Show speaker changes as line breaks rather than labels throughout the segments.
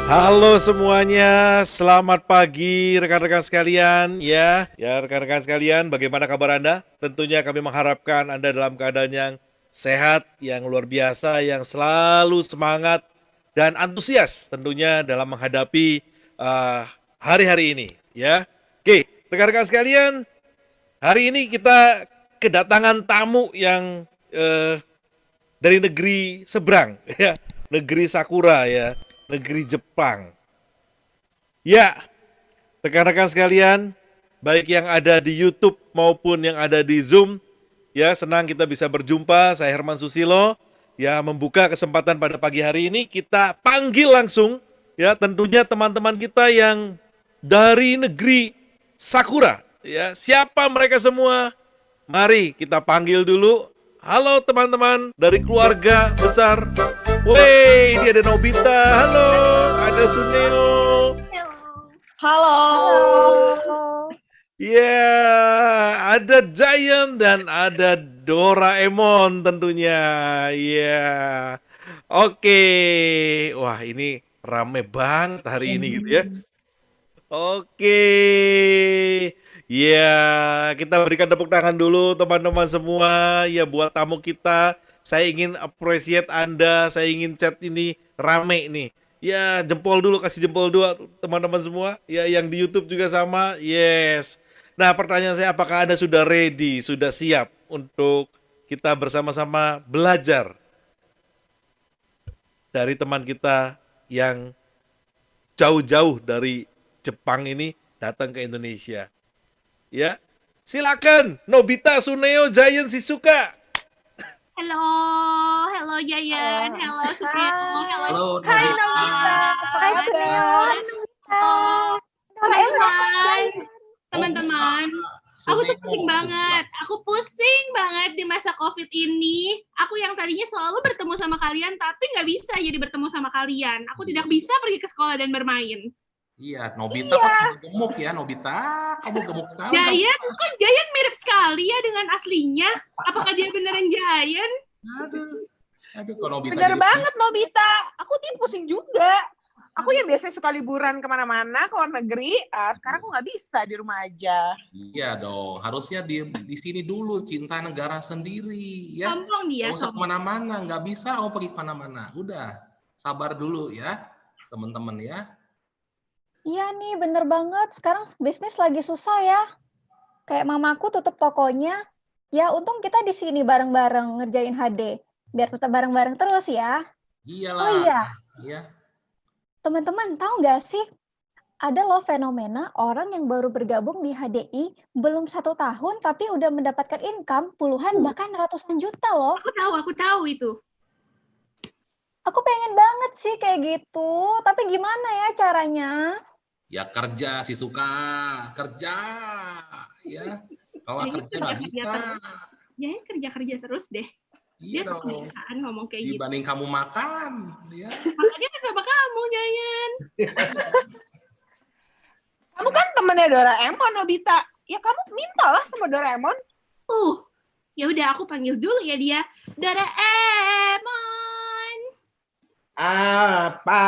Halo semuanya, selamat pagi rekan-rekan sekalian ya rekan-rekan sekalian, bagaimana kabar Anda? Tentunya kami mengharapkan Anda dalam keadaan yang sehat, yang luar biasa, yang selalu semangat dan antusias tentunya dalam menghadapi hari-hari ini ya. Oke, rekan-rekan sekalian, hari ini kita kedatangan tamu yang dari negeri seberang ya, negeri Sakura ya, negeri Jepang. Ya, rekan-rekan sekalian, baik yang ada di YouTube maupun yang ada di Zoom, ya senang kita bisa berjumpa. Saya Herman Susilo, ya membuka kesempatan pada pagi hari ini kita panggil langsung, ya tentunya teman-teman kita yang dari negeri Sakura. Ya, siapa mereka semua? Mari kita panggil dulu. Halo teman-teman dari keluarga besar. Woi, ini ada Nobita. Halo, ada Suneo.
Halo.
Ya, ada Giant dan ada Doraemon tentunya. Ya. Oke. Wah, ini rame banget hari ini gitu ya. Oke. Ya, kita berikan tepuk tangan dulu teman-teman semua. Ya, buat tamu kita. Saya ingin appreciate Anda. Saya ingin chat ini rame nih. Ya, jempol dulu, kasih jempol dua teman-teman semua. Ya, yang di YouTube juga sama. Yes. Nah, pertanyaan saya, apakah Anda sudah ready, sudah siap untuk kita bersama-sama belajar dari teman kita yang jauh-jauh dari Jepang ini datang ke Indonesia? Ya, silakan Nobita, Suneo, Giant, Shizuka.
Halo, halo Jayan, halo Supriyo, halo
Halo,
Hai
Nobita. Apa
Hai
kabar?
teman-teman, teman-teman. Aku tuh pusing banget. Aku pusing banget di masa COVID ini. Aku yang tadinya selalu bertemu sama kalian, tapi nggak bisa jadi bertemu sama kalian. Aku tidak bisa pergi ke sekolah dan bermain.
Iya, Nobita kok gemuk ya, Nobita. Kamu gemuk sekali.
Giant, kok Giant mirip sekali ya dengan aslinya? Apakah dia beneran Giant?
Aduh, kok Nobita
Bener
jadi
banget Nobita. Aku tim pusing juga. Aku yang biasanya suka liburan kemana-mana, ke luar negeri. Sekarang aku nggak bisa di rumah aja.
Iya dong, harusnya di sini dulu, cinta negara sendiri. Ya.
Sombong dia,
Nggak usah
sombong.
kemana-mana, nggak bisa mau pergi kemana-mana. Udah, sabar dulu ya, teman-teman ya.
Iya nih, bener banget. Sekarang bisnis lagi susah ya. Kayak mamaku tutup tokonya. Ya, untung kita di sini bareng-bareng ngerjain HD. Biar tetap bareng-bareng terus ya.
Iyalah.
Oh iya,
Ya.
teman-teman tahu nggak sih? Ada loh fenomena orang yang baru bergabung di HDI belum 1 tahun tapi udah mendapatkan income puluhan bahkan ratusan juta loh.
Aku tahu itu.
Aku pengen banget sih kayak gitu. Tapi gimana ya caranya?
Ya kerja sih suka, kerja. Ya, kalau
Kayaknya
kerja nggak bisa.
Jangan kerja terus deh.
Iya
Dia
dong.
kebiasaan ngomong kayak gitu.
Dibanding kamu makan, ya.
Makanya kan sama kamu, Jayan.
Kamu kan temennya Doraemon, Nobita. Ya kamu mintalah sama Doraemon.
Ya udah aku panggil dulu ya dia. Doraemon.
Apa?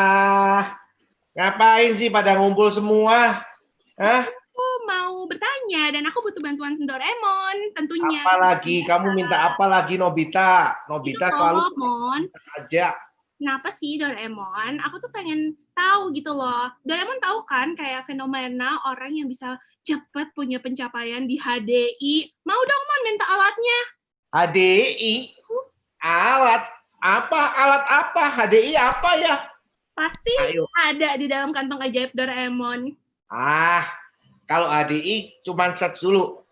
Ngapain sih pada ngumpul semua? Hah?
Aku mau bertanya dan aku butuh bantuan Doraemon tentunya.
Apa lagi? Kamu minta apa lagi, Nobita? Nobita selalu
Mon.
aja.
Kenapa sih Doraemon? Aku tuh pengen tahu gitu loh. Doraemon tahu kan kayak fenomena orang yang bisa cepat punya pencapaian di HDI. Mau dong Mon minta alatnya.
HDI? Alat? Apa? Alat apa? HDI apa ya?
Pasti ada di dalam kantong ajaib Doraemon.
Kalau HDI cuman search dulu.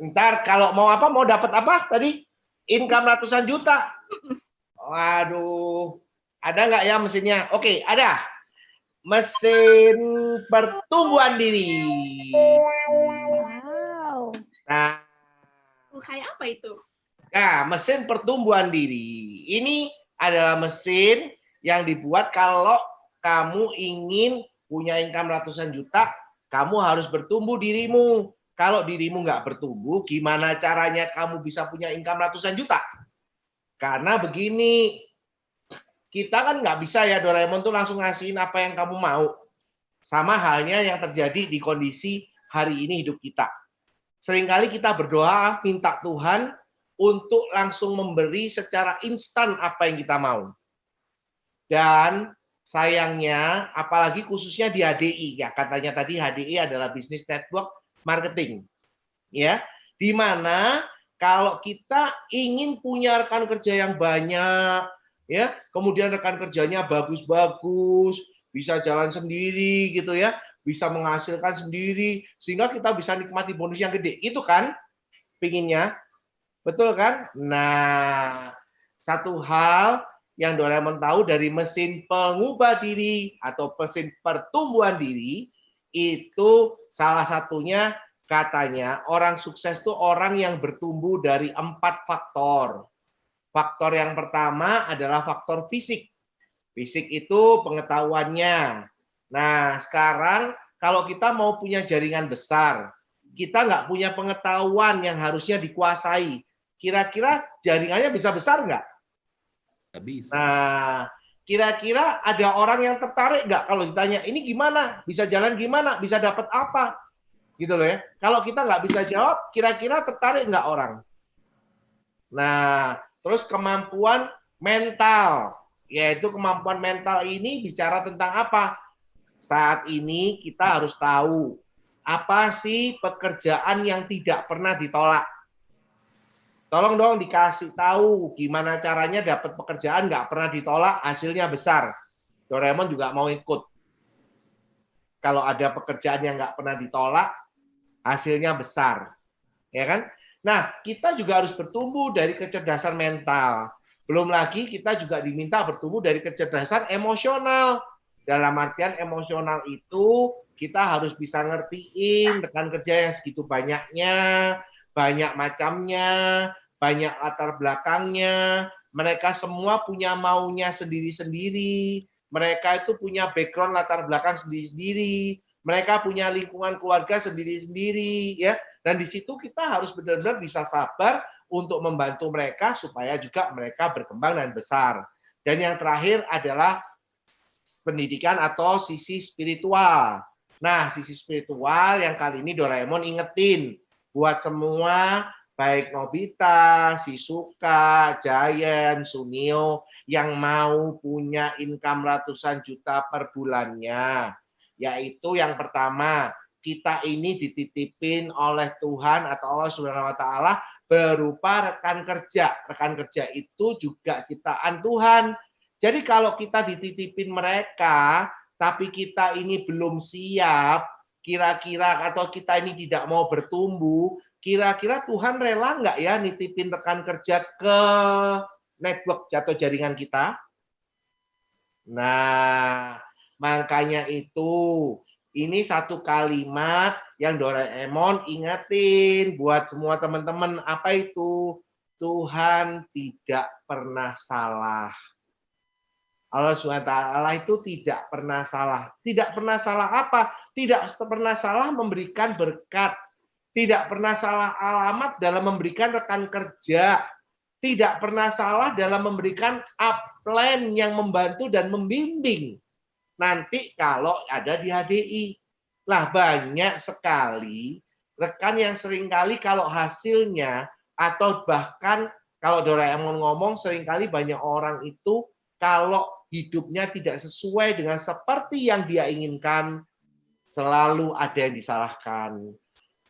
Ntar kalau mau apa, mau dapat apa tadi? Income ratusan juta. Waduh, ada nggak ya mesinnya? Oke, ada. Mesin pertumbuhan diri.
Wow.
Nah,
Kayak apa itu?
Nah, mesin pertumbuhan diri. Ini adalah mesin yang dibuat kalau kamu ingin punya income ratusan juta, kamu harus bertumbuh dirimu. Kalau dirimu nggak bertumbuh, gimana caranya kamu bisa punya income ratusan juta? Karena begini, kita kan nggak bisa ya Doraemon tuh langsung ngasihin apa yang kamu mau. Sama halnya yang terjadi di kondisi hari ini hidup kita. Seringkali kita berdoa minta Tuhan untuk langsung memberi secara instan apa yang kita mau. Dan sayangnya, apalagi khususnya di HDI, ya katanya tadi HDI adalah Business Network Marketing, ya, di mana kalau kita ingin punya rekan kerja yang banyak, ya, kemudian rekan kerjanya bagus-bagus, bisa jalan sendiri gitu ya, bisa menghasilkan sendiri, sehingga kita bisa nikmati bonus yang gede. Itu kan pinginnya, betul kan? Nah, satu hal yang Doraemon tahu dari mesin pengubah diri atau mesin pertumbuhan diri, itu salah satunya katanya orang sukses itu orang yang bertumbuh dari 4 faktor. Faktor yang pertama adalah faktor fisik. Fisik itu pengetahuannya. Nah, sekarang kalau kita mau punya jaringan besar, kita nggak punya pengetahuan yang harusnya dikuasai. Kira-kira jaringannya bisa besar nggak?
Nggak bisa.
Nah, kira-kira ada orang yang tertarik nggak kalau ditanya, ini gimana? Bisa jalan gimana? Bisa dapat apa? Gitu loh ya. Kalau kita nggak bisa jawab, kira-kira tertarik nggak orang? Nah, terus kemampuan mental. Yaitu kemampuan mental ini bicara tentang apa? Saat ini kita harus tahu apa sih pekerjaan yang tidak pernah ditolak. Tolong dong dikasih tahu gimana caranya dapat pekerjaan nggak pernah ditolak, hasilnya besar. Doraemon juga mau ikut. Kalau ada pekerjaan yang nggak pernah ditolak, hasilnya besar. Ya kan? Nah, kita juga harus bertumbuh dari kecerdasan mental. Belum lagi kita juga diminta bertumbuh dari kecerdasan emosional. Dalam artian emosional itu kita harus bisa ngertiin rekan kerja yang segitu banyaknya, banyak macamnya, banyak latar belakangnya. Mereka semua punya maunya sendiri-sendiri. Mereka itu punya background latar belakang sendiri-sendiri. Mereka punya lingkungan keluarga sendiri-sendiri, ya. Dan di situ kita harus benar-benar bisa sabar untuk membantu mereka supaya juga mereka berkembang dan besar. Dan yang terakhir adalah pendidikan atau sisi spiritual. Nah, sisi spiritual yang kali ini Doraemon ingetin buat semua, baik Nobita, Shizuka, Giant, Sunio, yang mau punya income ratusan juta per bulannya. Yaitu yang pertama, kita ini dititipin oleh Tuhan atau Allah Subhanahu wa taala berupa rekan kerja. Rekan kerja itu juga ciptaan Tuhan. Jadi kalau kita dititipin mereka, tapi kita ini belum siap, kira-kira atau kita ini tidak mau bertumbuh, kira-kira Tuhan rela nggak ya nitipin rekan kerja ke network atau jaringan kita? Nah, makanya itu, ini satu kalimat yang Doraemon ingetin buat semua teman-teman. Apa itu? Tuhan tidak pernah salah. Allah SWT itu tidak pernah salah. Tidak pernah salah apa? Tidak pernah salah memberikan berkat. Tidak pernah salah alamat dalam memberikan rekan kerja. Tidak pernah salah dalam memberikan upline yang membantu dan membimbing. Nanti kalau ada di HDI. Lah banyak sekali rekan yang seringkali kalau hasilnya atau bahkan kalau Doraemon ngomong seringkali banyak orang itu kalau hidupnya tidak sesuai dengan seperti yang dia inginkan, selalu ada yang disalahkan.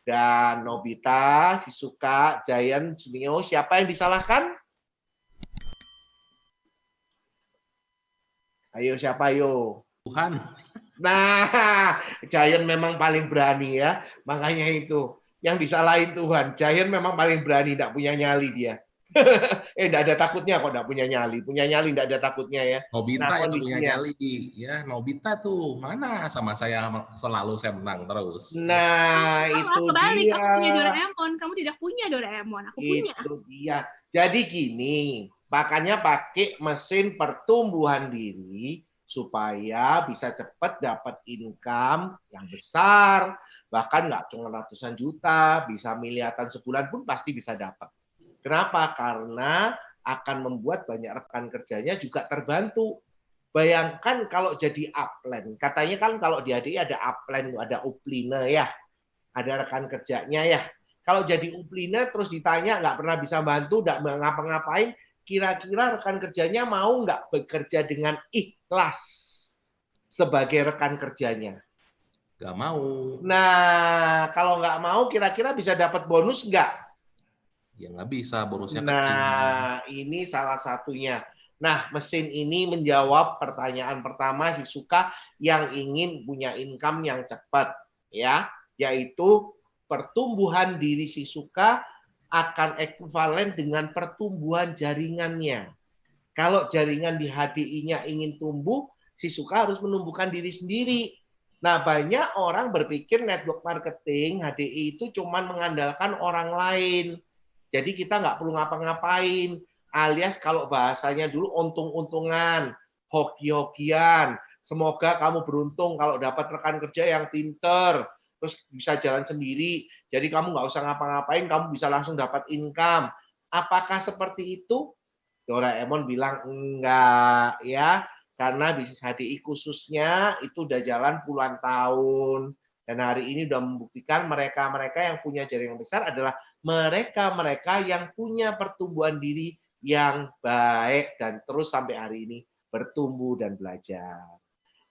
Dan Nobita, Shizuka, Giant, Sunio, siapa yang disalahkan? Ayo siapa ayo?
Tuhan.
Nah, Giant memang paling berani ya. Makanya itu yang disalahin Tuhan. Giant memang paling berani, tidak punya nyali dia. Enggak ada takutnya kok, enggak punya nyali. Punya nyali enggak ada takutnya ya.
Nobita
Nah,
yang punya
kondisinya.
nyali, ya Nobita tuh mana sama saya selalu saya menang terus.
Nah,
Sama,
itu
kebalik,
dia.
aku punya Doraemon, kamu tidak punya Doraemon, aku punya.
Itu dia. Jadi gini, makanya pakai mesin pertumbuhan diri supaya bisa cepat dapat income yang besar. Bahkan nggak cuma ratusan juta, bisa miliaran sebulan pun pasti bisa dapat. Kenapa? Karena akan membuat banyak rekan kerjanya juga terbantu. Bayangkan kalau jadi upline, katanya kan kalau di HDI ada upline, ada upline ya, ada rekan kerjanya ya. Kalau jadi upline terus ditanya nggak pernah bisa bantu, nggak ngapa-ngapain, kira-kira rekan kerjanya mau nggak bekerja dengan ikhlas sebagai rekan kerjanya?
Nggak mau.
Nah, kalau nggak mau, kira-kira bisa dapat bonus nggak?
Ya nggak bisa, bonusnya kecil.
Nah, ini salah satunya. Nah, mesin ini menjawab pertanyaan pertama si Suka yang ingin punya income yang cepat, ya, yaitu pertumbuhan diri si Suka akan ekuivalen dengan pertumbuhan jaringannya. Kalau jaringan di HDI-nya ingin tumbuh, si Suka harus menumbuhkan diri sendiri. Nah, banyak orang berpikir network marketing HDI itu cuma mengandalkan orang lain. Jadi kita nggak perlu ngapa-ngapain. Alias kalau bahasanya dulu untung-untungan, hoki-hokian. Semoga kamu beruntung kalau dapat rekan kerja yang pinter, terus bisa jalan sendiri. Jadi kamu nggak usah ngapa-ngapain, kamu bisa langsung dapat income. Apakah seperti itu? Doraemon bilang enggak ya, karena bisnis HDI khususnya itu udah jalan puluhan tahun. Dan hari ini udah membuktikan mereka-mereka yang punya jaringan besar adalah mereka-mereka yang punya pertumbuhan diri yang baik dan terus sampai hari ini bertumbuh dan belajar.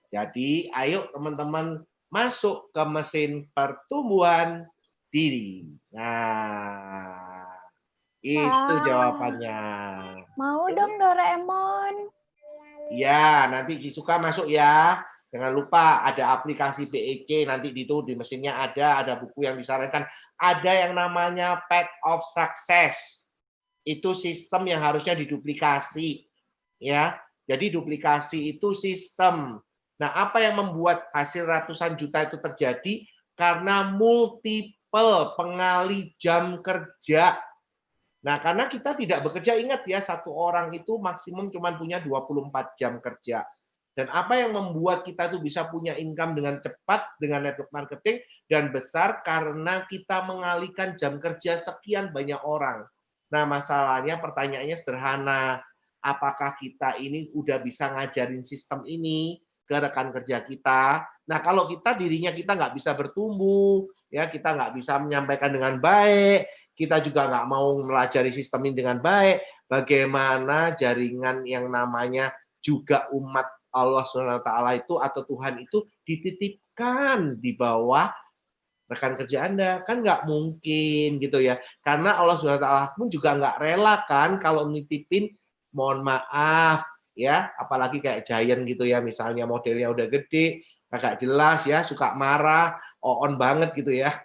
Jadi ayo teman-teman masuk ke mesin pertumbuhan diri. Nah, itu jawabannya.
Mau dong Doraemon.
Ya, nanti si Suka masuk ya. Jangan lupa ada aplikasi BEC, nanti di mesinnya ada buku yang disarankan. Ada yang namanya Path of Success. Itu sistem yang harusnya diduplikasi. Ya, jadi duplikasi itu sistem. Nah, apa yang membuat hasil ratusan juta itu terjadi? Karena multiple pengali jam kerja. Nah, karena kita tidak bekerja, ingat ya, satu orang itu maksimum cuma punya 24 jam kerja. Dan apa yang membuat kita tuh bisa punya income dengan cepat, dengan network marketing, dan besar, karena kita mengalihkan jam kerja sekian banyak orang. Nah, masalahnya pertanyaannya sederhana. Apakah kita ini udah bisa ngajarin sistem ini ke rekan kerja kita? Nah, kalau kita dirinya kita nggak bisa bertumbuh, ya kita nggak bisa menyampaikan dengan baik, kita juga nggak mau melajari sistem ini dengan baik, bagaimana jaringan yang namanya juga umat Allah SWT itu atau Tuhan itu dititipkan di bawah rekan kerja Anda? Kan nggak mungkin gitu ya. Karena Allah SWT pun juga nggak rela kan kalau nitipin, mohon maaf ya, apalagi kayak Giant gitu ya, misalnya modelnya udah gede, agak jelas ya, suka marah, on banget gitu ya.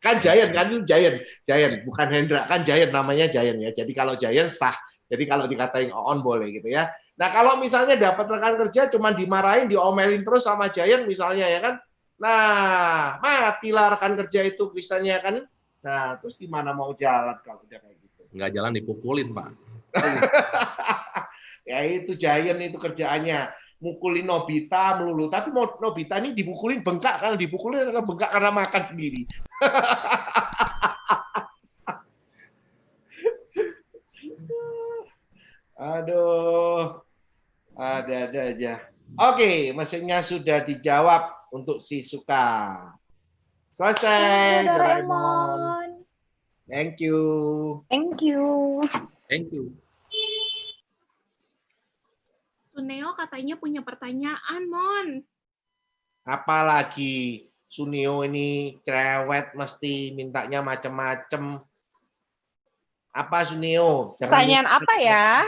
Kan Giant kan, Giant bukan Hendra, kan Giant namanya Giant ya. Jadi kalau Giant sah. Jadi kalau dikatain on boleh gitu ya. Nah, kalau misalnya dapat rekan kerja cuma dimarahin, diomelin terus sama Giant misalnya ya kan. Nah, matilah rekan kerja itu misalnya kan. Nah, terus gimana mau jalan kalau udah kayak gitu?
Nggak jalan dipukulin, Pak.
Ya itu Giant itu kerjaannya. Mukulin Nobita melulu. Tapi Nobita ini dipukulin bengkak, karena dipukulin karena bengkak karena makan sendiri. Aduh, ada aja. Oke, mesinnya sudah dijawab untuk si Suka. Selesai,
Thank you, Doraemon.
Thank you.
Thank you.
Thank you.
Suneo katanya punya pertanyaan, Mon.
Apalagi Sunio ini cerewet, mesti mintanya macem-macem. Apa Sunio?
Pertanyaan apa ya?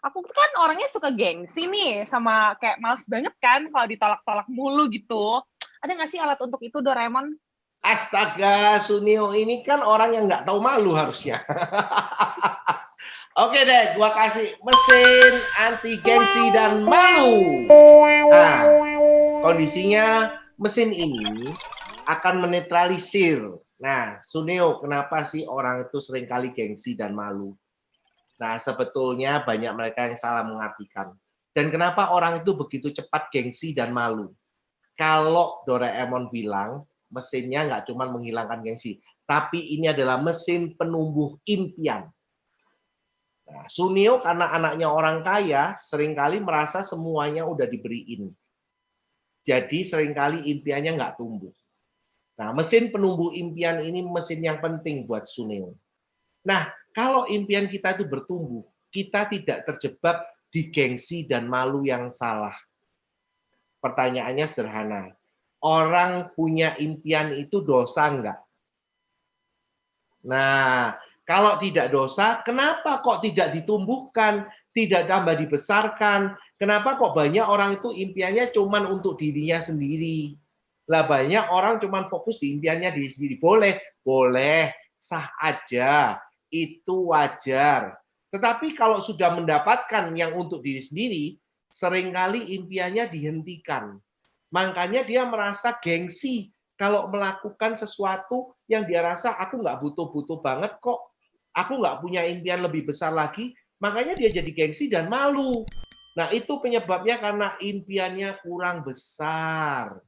Aku kan orangnya suka gengsi nih, sama kayak males banget kan kalau ditolak-tolak mulu gitu. Ada nggak sih alat untuk itu, Doraemon?
Astaga, Sunio ini kan orang yang nggak tahu malu harusnya. Oke deh, gua kasih mesin anti gengsi dan malu. Nah, kondisinya mesin ini akan menetralisir. Nah, Sunio, kenapa sih orang itu seringkali gengsi dan malu? Nah, sebetulnya banyak mereka yang salah mengartikan. Dan kenapa orang itu begitu cepat gengsi dan malu? Kalau Doraemon bilang, mesinnya nggak cuma menghilangkan gengsi, tapi ini adalah mesin penumbuh impian. Nah, Sunio karena anaknya orang kaya, seringkali merasa semuanya udah diberiin. Jadi seringkali impiannya nggak tumbuh. Nah, mesin penumbuh impian ini mesin yang penting buat Sunio. Nah, kalau impian kita itu bertumbuh, kita tidak terjebak di gengsi dan malu yang salah. Pertanyaannya sederhana. Orang punya impian itu dosa enggak? Nah, kalau tidak dosa, kenapa kok tidak ditumbuhkan, tidak tambah dibesarkan? Kenapa kok banyak orang itu impiannya cuma untuk dirinya sendiri? Lah banyak orang cuma fokus di impiannya diri sendiri. Boleh, sah aja, itu wajar. Tetapi kalau sudah mendapatkan yang untuk diri sendiri, seringkali impiannya dihentikan. Makanya dia merasa gengsi kalau melakukan sesuatu yang dia rasa aku nggak butuh-butuh banget kok. Aku nggak punya impian lebih besar lagi. Makanya dia jadi gengsi dan malu. Nah, itu penyebabnya karena impiannya kurang besar.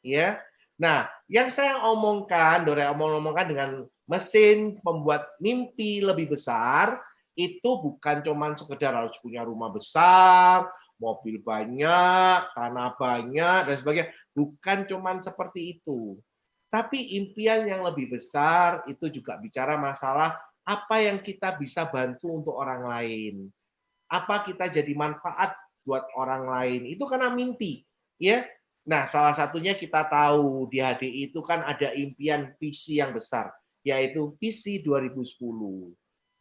Ya. Nah, yang saya omongkan, omongkan dengan mesin pembuat mimpi lebih besar, itu bukan cuma sekedar harus punya rumah besar, mobil banyak, tanah banyak, dan sebagainya. Bukan cuma seperti itu. Tapi impian yang lebih besar itu juga bicara masalah apa yang kita bisa bantu untuk orang lain. Apa kita jadi manfaat buat orang lain. Itu karena mimpi. Ya. Nah, salah satunya kita tahu di HDI itu kan ada impian visi yang besar, yaitu visi 2010.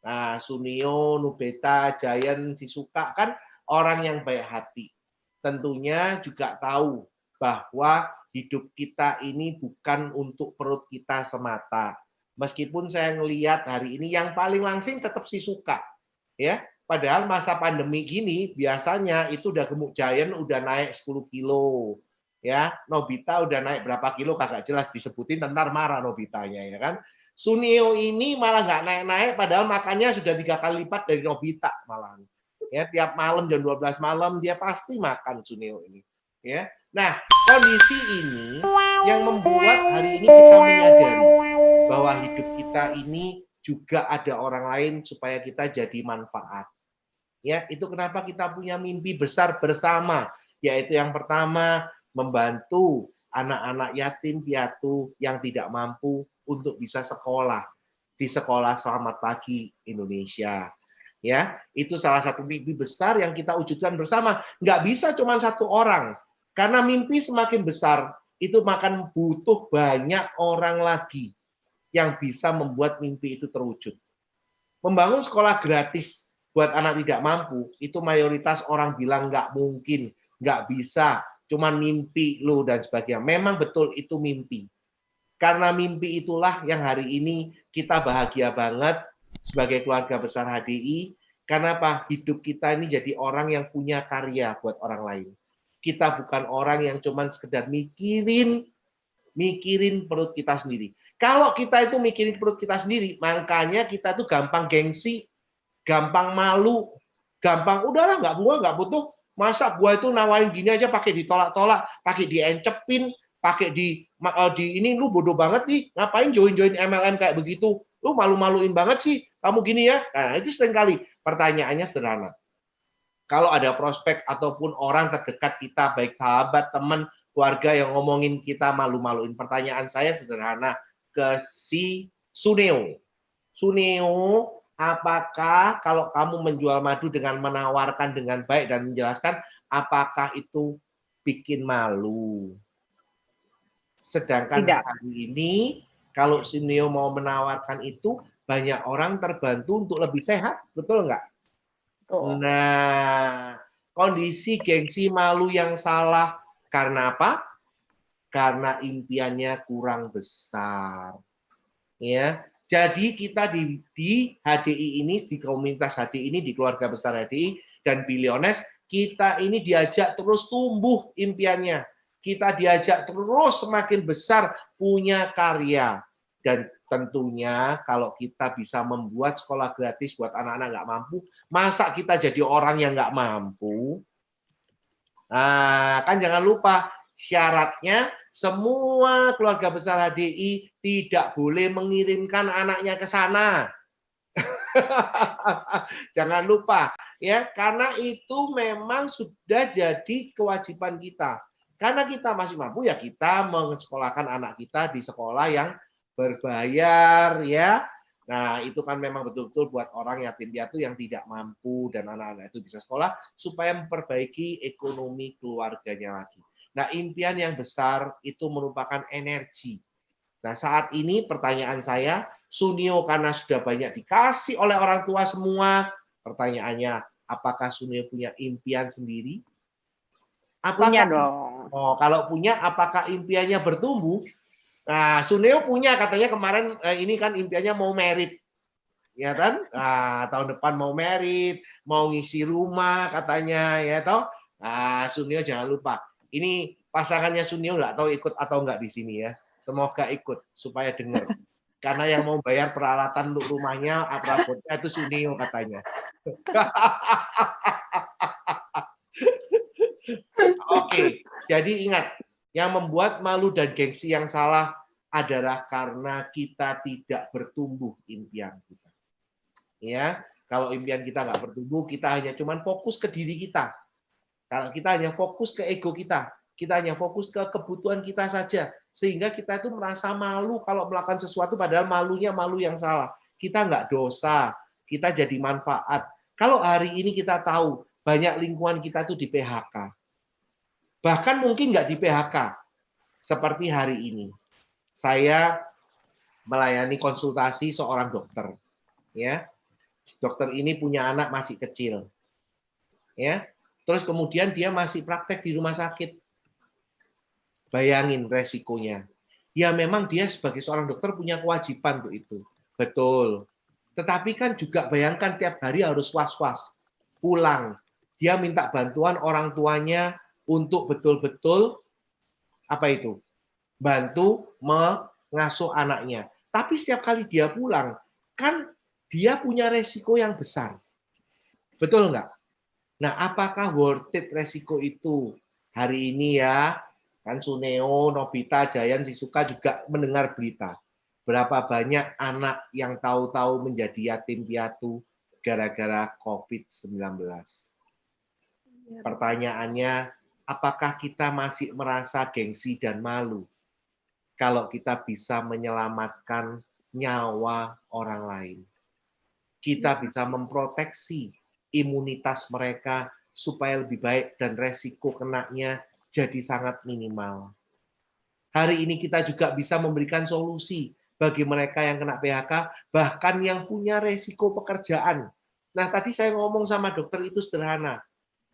Nah, Sunio, Nubeta, Giant, Sisuka kan orang yang baik hati. Tentunya juga tahu bahwa hidup kita ini bukan untuk perut kita semata. Meskipun saya ngelihat hari ini yang paling langsing tetap Sisuka. Ya, padahal masa pandemi gini biasanya itu udah gemuk Giant udah naik 10 kilo. Ya, Nobita udah naik berapa kilo kagak jelas disebutin, ntar marah Nobitanya ya kan. Sunio ini malah nggak naik-naik padahal makannya sudah 3 kali lipat dari Nobita malahan. Ya, tiap malam jam 12 malam dia pasti makan Sunio ini. Ya. Nah, kondisi ini yang membuat hari ini kita menyadari bahwa hidup kita ini juga ada orang lain supaya kita jadi manfaat. Ya, itu kenapa kita punya mimpi besar bersama, yaitu yang pertama membantu anak-anak yatim piatu yang tidak mampu untuk bisa sekolah di Sekolah Selamat Pagi Indonesia. Ya, itu salah satu mimpi besar yang kita wujudkan bersama. Nggak bisa cuma satu orang, karena mimpi semakin besar itu makan butuh banyak orang lagi yang bisa membuat mimpi itu terwujud. Membangun sekolah gratis buat anak tidak mampu itu mayoritas orang bilang nggak mungkin, nggak bisa. Cuman mimpi lo dan sebagainya. Memang betul itu mimpi. Karena mimpi itulah yang hari ini kita bahagia banget sebagai keluarga besar HDI. Karena apa? Hidup kita ini jadi orang yang punya karya buat orang lain. Kita bukan orang yang cuman sekedar mikirin perut kita sendiri. Kalau kita itu mikirin perut kita sendiri, makanya kita tuh gampang gengsi, gampang malu, gampang udahlah nggak butuh. Masa gua itu nawarin gini aja pakai ditolak-tolak, pakai diencepin, pakai di ini lu bodoh banget nih, ngapain join MLM kayak begitu? Lu malu-maluin banget sih, kamu gini ya. Nah, itu seringkali pertanyaannya sederhana. Kalau ada prospek ataupun orang terdekat kita, baik sahabat, teman, keluarga yang ngomongin kita malu-maluin, pertanyaan saya sederhana ke si Suneo. Suneo, apakah kalau kamu menjual madu dengan menawarkan dengan baik dan menjelaskan, apakah itu bikin malu? Sedangkan
Tidak.
hari ini, kalau Suneo mau menawarkan itu, banyak orang terbantu untuk lebih sehat, betul nggak?
Tuh.
Nah, kondisi gengsi malu yang salah karena apa? Karena impiannya kurang besar. Ya. Jadi kita di HDI ini, di komunitas HDI ini, di keluarga besar HDI dan Billionaires, kita ini diajak terus tumbuh impiannya. Kita diajak terus semakin besar punya karya. Dan tentunya kalau kita bisa membuat sekolah gratis buat anak-anak nggak mampu, masa kita jadi orang yang nggak mampu? Nah, kan jangan lupa syaratnya semua keluarga besar HDI tidak boleh mengirimkan anaknya ke sana. Jangan lupa ya, karena itu memang sudah jadi kewajiban kita. Karena kita masih mampu ya kita mensekolahkan anak kita di sekolah yang berbayar ya. Nah, itu kan memang betul-betul buat orang yatim piatu yang tidak mampu dan anak-anak itu bisa sekolah supaya memperbaiki ekonomi keluarganya lagi. Nah, impian yang besar itu merupakan energi. Nah, saat ini pertanyaan saya, Sunio karena sudah banyak dikasih oleh orang tua semua, pertanyaannya, apakah Sunio punya impian sendiri?
Punya dong.
Oh, kalau punya, apakah impiannya bertumbuh? Nah, Suneo punya katanya kemarin ini kan impiannya mau merit, ya kan? Nah, tahun depan mau merit, mau ngisi rumah katanya, ya toh. Nah, Suneo jangan lupa. Ini pasangannya Sunio nggak tahu ikut atau nggak di sini ya. Semoga ikut supaya dengar. Karena yang mau bayar peralatan untuk rumahnya, perabotnya itu Sunio katanya. Oke, jadi ingat, yang membuat malu dan gengsi yang salah adalah karena kita tidak bertumbuh impian kita. Ya, kalau impian kita nggak bertumbuh, kita hanya cuman fokus ke diri kita. Kalau kita hanya fokus ke ego kita hanya fokus ke kebutuhan kita saja, sehingga kita itu merasa malu kalau melakukan sesuatu, padahal malunya malu yang salah. Kita nggak dosa, kita jadi manfaat. Kalau hari ini kita tahu banyak lingkungan kita itu di PHK, bahkan mungkin nggak di PHK, seperti hari ini. Saya melayani konsultasi seorang dokter. Ya, dokter ini punya anak masih kecil. Ya, terus kemudian dia masih praktek di rumah sakit. Bayangin resikonya. Ya memang dia sebagai seorang dokter punya kewajiban untuk itu. Betul. Tetapi kan juga bayangkan tiap hari harus was-was. Pulang. Dia minta bantuan orang tuanya untuk betul-betul apa itu? Bantu mengasuh anaknya. Tapi setiap kali dia pulang, kan dia punya resiko yang besar. Betul nggak? Nah, apakah worth it resiko itu? Hari ini ya, kan Suneo, Nobita, Jayan, Sisuka juga mendengar berita. Berapa banyak anak yang tahu-tahu menjadi yatim piatu gara-gara COVID-19. Pertanyaannya, apakah kita masih merasa gengsi dan malu kalau kita bisa menyelamatkan nyawa orang lain? Kita bisa memproteksi imunitas mereka supaya lebih baik dan resiko kenanya jadi sangat minimal. Hari ini kita juga bisa memberikan solusi bagi mereka yang kena PHK, bahkan yang punya resiko pekerjaan. Nah, tadi saya ngomong sama dokter itu sederhana.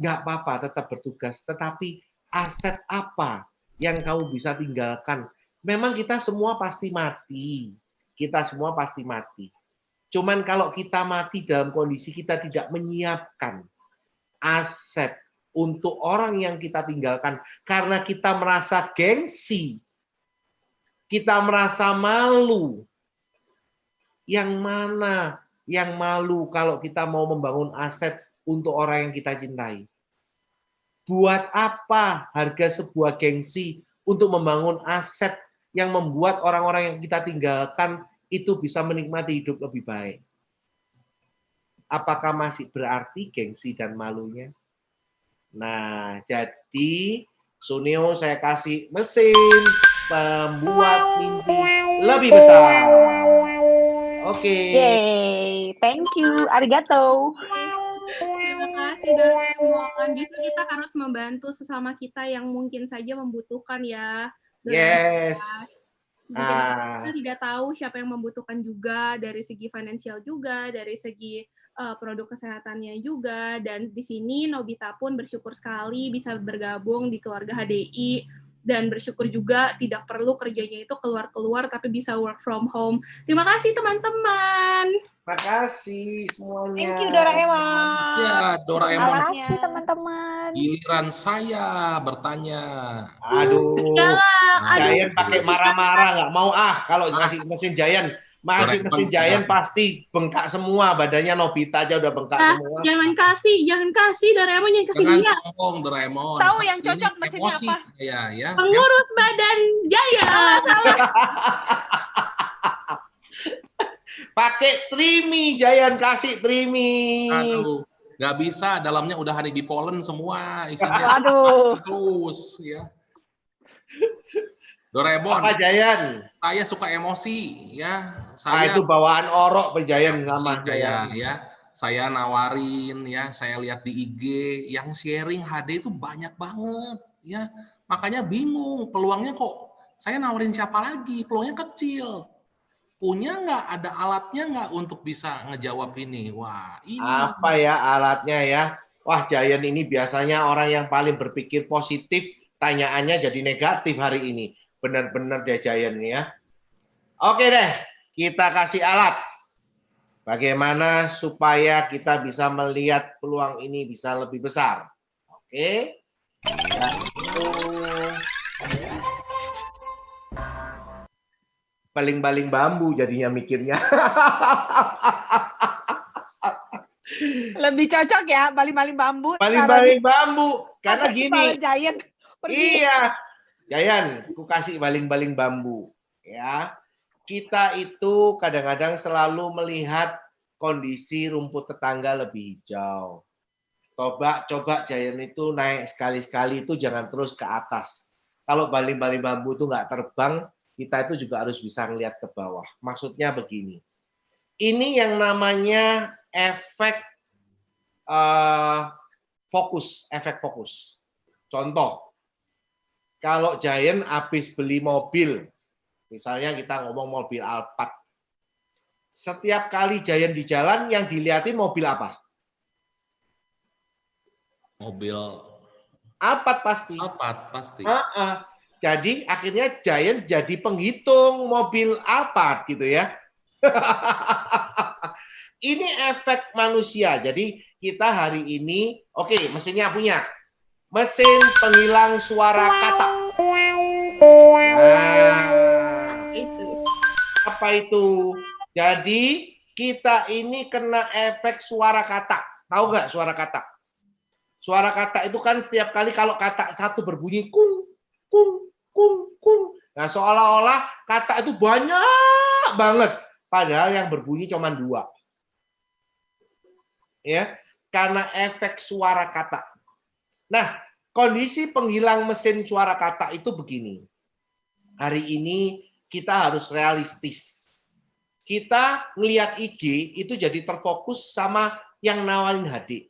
Nggak apa-apa, tetap bertugas. Tetapi aset apa yang kamu bisa tinggalkan? Memang kita semua pasti mati. Kita semua pasti mati. Cuman kalau kita mati dalam kondisi kita tidak menyiapkan aset untuk orang yang kita tinggalkan karena kita merasa gengsi, kita merasa malu. Yang mana yang malu kalau kita mau membangun aset untuk orang yang kita cintai? Buat apa harga sebuah gengsi untuk membangun aset yang membuat orang-orang yang kita tinggalkan itu bisa menikmati hidup lebih baik? Apakah masih berarti gengsi dan malunya? Nah, jadi Suneo saya kasih mesin pembuat mimpi lebih besar. Oke.
Yay, thank you, arigato.
Terima kasih Doraemon. Justru kita harus membantu sesama kita yang mungkin saja membutuhkan ya.
Yes.
Mungkin kita tidak tahu siapa yang membutuhkan juga, dari segi finansial juga, dari segi produk kesehatannya juga. Dan di sini Nobita pun bersyukur sekali bisa bergabung di keluarga HDI, dan bersyukur juga tidak perlu kerjanya itu keluar-keluar tapi bisa work from home. Terima kasih teman-teman.
Terima kasih semuanya.
Thank you Doraemon.
Ya, Doraemon.
Terima kasih teman-teman.
Giliran saya bertanya.
Aduh.
Galak,
Jayan pakai marah-marah nggak mau kalau ngasih mesin Jayan. Masih mesin Jayan pasti bengkak semua, badannya Nobita aja udah bengkak semua.
Jangan kasih Doraemon, yang kasih dia.
Jangan ngomong Doraemon.
Tahu
Saat
yang cocok
ini
mesinnya
emosi
apa?
Saya, ya.
Pengurus badan Jaya.
Pakai Trimi, Jayan kasih Trimi.
Aduh, nggak bisa. Dalamnya udah honeybee pollen semua isinya.
Waduh.
Terus ya. Doraemon,
Apa Jayan?
saya suka emosi ya.
Itu
Saya
bawaan orok Jayan sama
sih saya
Jayan.
ya. Saya nawarin ya, saya lihat di IG yang sharing HD itu banyak banget ya. Makanya bingung, peluangnya kok saya nawarin siapa lagi? Peluangnya kecil. Punya nggak, ada alatnya nggak untuk bisa ngejawab ini? Wah, ini
Apa ya alatnya ya? Wah, Jayan ini biasanya orang yang paling berpikir positif, tanyaannya jadi negatif hari ini. Benar-benar deh Jayan ya. Oke deh, kita kasih alat. Bagaimana supaya kita bisa melihat peluang ini bisa lebih besar. Oke. Baling-baling bambu jadinya mikirnya.
Lebih cocok ya baling-baling bambu.
Baling-baling bambu. Karena
Atas
gini.
kepala Giant. Pergi.
Iya. Jayan, aku kasih baling-baling bambu. Ya. Kita itu kadang-kadang selalu melihat kondisi rumput tetangga lebih hijau. Coba Jayan itu naik sekali-sekali itu jangan terus ke atas. Kalau baling-baling bambu itu nggak terbang, kita itu juga harus bisa ngelihat ke bawah. Maksudnya begini. Ini yang namanya efek efek fokus. Contoh, kalau Giant habis beli mobil, misalnya kita ngomong mobil Alphard, setiap kali Giant di jalan yang dilihatin mobil apa?
mobil
Alphard pasti.
Alphard pasti.
Jadi akhirnya Giant jadi penghitung mobil Alphard gitu ya. Ini efek manusia. Jadi kita hari ini, oke, mesinnya punya. Mesin penghilang suara kata. Nah, apa itu? Jadi kita ini kena efek suara kata. Tahu nggak suara kata? Suara kata itu kan setiap kali kalau kata satu berbunyi kung, kung, kung, kung. Nah, seolah-olah kata itu banyak banget. Padahal yang berbunyi cuma 2. Ya, karena efek suara kata. Nah, kondisi penghilang mesin suara kata itu begini. Hari ini kita harus realistis. Kita ngelihat IG itu jadi terfokus sama yang nawarin HD.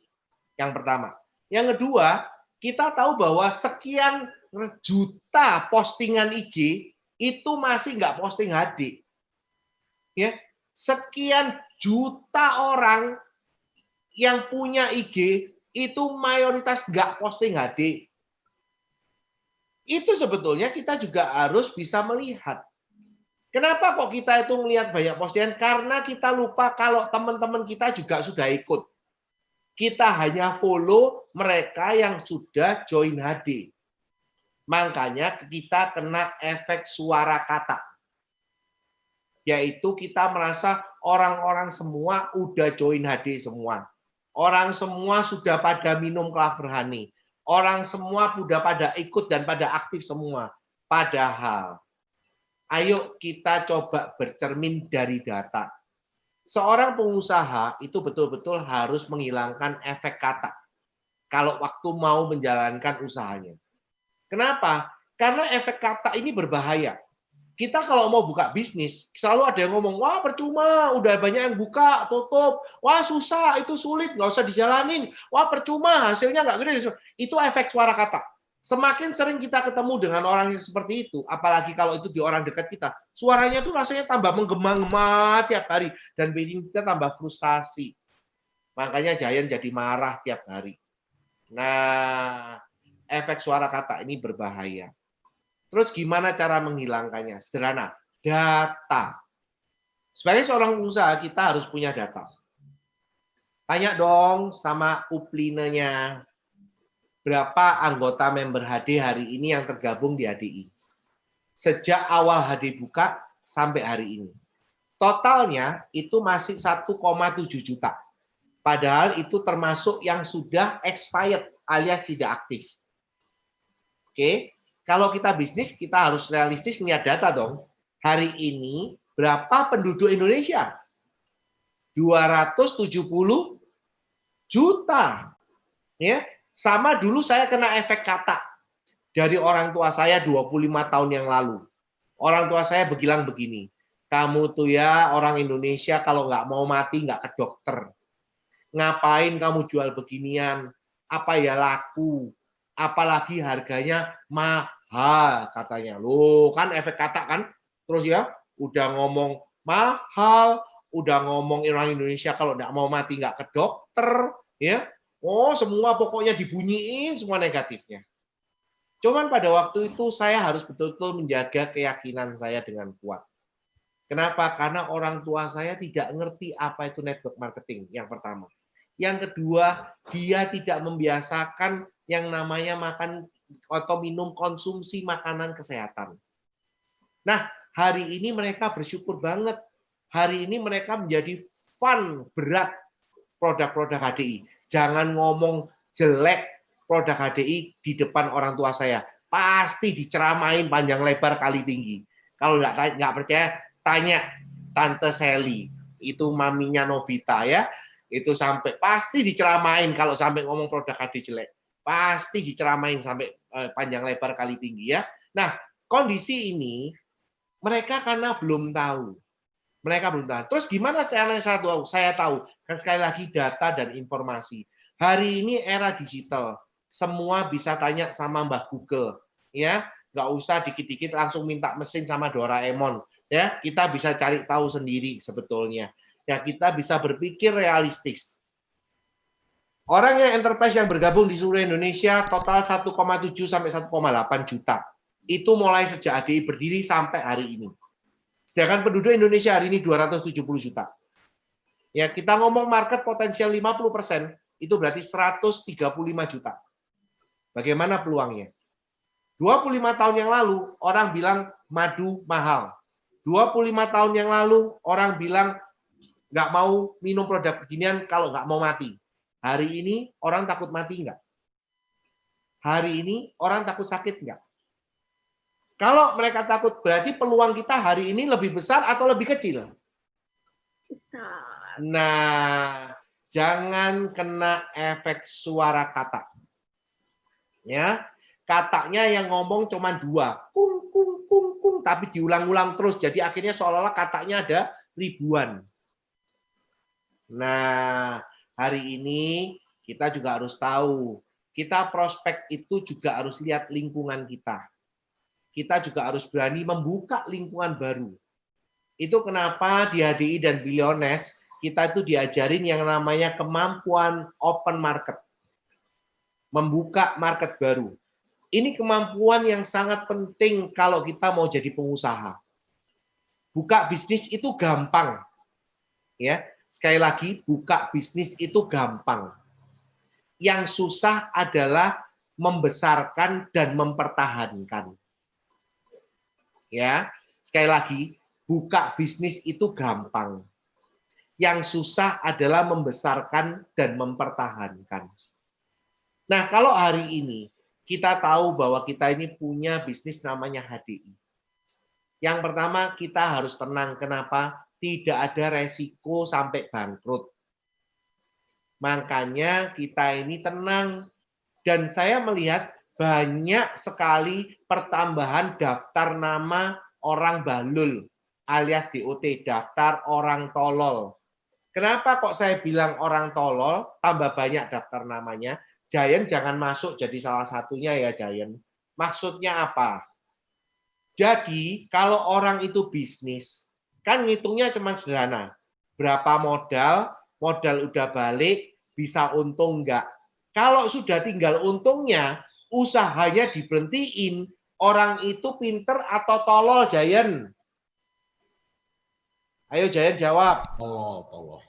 Yang pertama. Yang kedua, kita tahu bahwa sekian juta postingan IG itu masih nggak posting HD. Ya, sekian juta orang yang punya IG itu mayoritas nggak posting HD. Itu sebetulnya kita juga harus bisa melihat. Kenapa kok kita itu melihat banyak postingan? Karena kita lupa kalau teman-teman kita juga sudah ikut. Kita hanya follow mereka yang sudah join HD. Makanya kita kena efek suara kata. Yaitu kita merasa orang-orang semua udah join HD semua. Orang semua sudah pada minum Clover Honey. Orang semua sudah pada ikut dan pada aktif semua. Padahal, ayo kita coba bercermin dari data. Seorang pengusaha itu betul-betul harus menghilangkan efek kata kalau waktu mau menjalankan usahanya. Kenapa? Karena efek kata ini berbahaya. Kita kalau mau buka bisnis, selalu ada yang ngomong, wah percuma, udah banyak yang buka, tutup. Wah susah, itu sulit, nggak usah dijalanin. Wah percuma, hasilnya nggak gede. Itu efek suara kata. Semakin sering kita ketemu dengan orang yang seperti itu, apalagi kalau itu di orang dekat kita, suaranya tuh rasanya tambah menggema-gema tiap hari. Dan bikin kita tambah frustasi. Makanya Giant jadi marah tiap hari. Nah, efek suara kata ini berbahaya. Terus gimana cara menghilangkannya? Sederhana, data. Sebagai seorang pengusaha, kita harus punya data. Tanya dong sama uplinenya. Berapa anggota member HD hari ini yang tergabung di HDI? Sejak awal HD buka sampai hari ini. Totalnya itu masih 1,7 juta. Padahal itu termasuk yang sudah expired alias tidak aktif. Oke, kalau kita bisnis, kita harus realistis lihat data dong. Hari ini berapa penduduk Indonesia? 270 juta. Ya, sama dulu saya kena efek kata dari orang tua saya 25 tahun yang lalu. Orang tua saya bilang begini, kamu tuh ya orang Indonesia kalau nggak mau mati nggak ke dokter. Ngapain kamu jual beginian? Apa ya laku? Apalagi harganya mahal katanya. Loh kan efek kata kan? Terus ya udah ngomong mahal, udah ngomong orang Indonesia kalau nggak mau mati nggak ke dokter, ya. Oh semua pokoknya dibunyiin semua negatifnya. Cuman pada waktu itu saya harus betul-betul menjaga keyakinan saya dengan kuat. Kenapa? Karena orang tua saya tidak ngerti apa itu network marketing, yang pertama. Yang kedua, dia tidak membiasakan yang namanya makan atau minum konsumsi makanan kesehatan. Nah, hari ini mereka bersyukur banget. Hari ini mereka menjadi fun berat produk-produk HDI. Jangan ngomong jelek produk HDI di depan orang tua saya. Pasti diceramain panjang lebar kali tinggi. Kalau nggak percaya, tanya Tante Sally. Itu maminya Nobita ya. Itu sampai pasti diceramain kalau sampai ngomong produk HDI jelek. Pasti diceramain sampai panjang lebar kali tinggi ya. Nah, kondisi ini mereka karena belum tahu. Mereka belum tahu. Terus gimana saya tahu? Kan sekali lagi data dan informasi. Hari ini era digital. Semua bisa tanya sama Mbah Google, ya. Nggak usah dikit-dikit langsung minta mesin sama Doraemon, ya. Kita bisa cari tahu sendiri sebetulnya. Ya, kita bisa berpikir realistis. Orang yang enterprise yang bergabung di seluruh Indonesia total 1,7 sampai 1,8 juta. Itu mulai sejak ADI berdiri sampai hari ini. Sedangkan penduduk Indonesia hari ini 270 juta. Ya, kita ngomong market potensial 50%, itu berarti 135 juta. Bagaimana peluangnya? 25 tahun yang lalu, orang bilang madu mahal. 25 tahun yang lalu, orang bilang nggak mau minum produk beginian kalau nggak mau mati. Hari ini, orang takut mati nggak? Hari ini, orang takut sakit nggak? Kalau mereka takut, berarti peluang kita hari ini lebih besar atau lebih kecil?
Besar.
Nah, jangan kena efek suara kata. Ya, katanya yang ngomong cuma 2, kung kung kung kung, tapi diulang-ulang terus. Jadi akhirnya seolah-olah katanya ada ribuan. Nah, hari ini kita juga harus tahu, kita prospek itu juga harus lihat lingkungan kita. Kita juga harus berani membuka lingkungan baru. Itu kenapa di HDI dan Billionaires kita itu diajarin yang namanya kemampuan open market. Membuka market baru. Ini kemampuan yang sangat penting kalau kita mau jadi pengusaha. Buka bisnis itu gampang. Ya, sekali lagi, buka bisnis itu gampang. Yang susah adalah membesarkan dan mempertahankan. Ya, sekali lagi, buka bisnis itu gampang. Yang susah adalah membesarkan dan mempertahankan. Nah, kalau hari ini kita tahu bahwa kita ini punya bisnis namanya HDI. Yang pertama, kita harus tenang. Kenapa? Tidak ada resiko sampai bangkrut. Makanya kita ini tenang. Dan saya melihat banyak sekali pertambahan daftar nama orang balul alias DOT, daftar orang tolol. Kenapa kok saya bilang orang tolol, tambah banyak daftar namanya? Giant jangan masuk jadi salah satunya ya Giant. Maksudnya apa? Jadi kalau orang itu bisnis, kan ngitungnya cuma sederhana. Berapa modal, modal udah balik, bisa untung enggak? Kalau sudah tinggal untungnya, usahanya diberhentiin, orang itu pinter atau tolol, Giant? Ayo Giant jawab.
Tolol.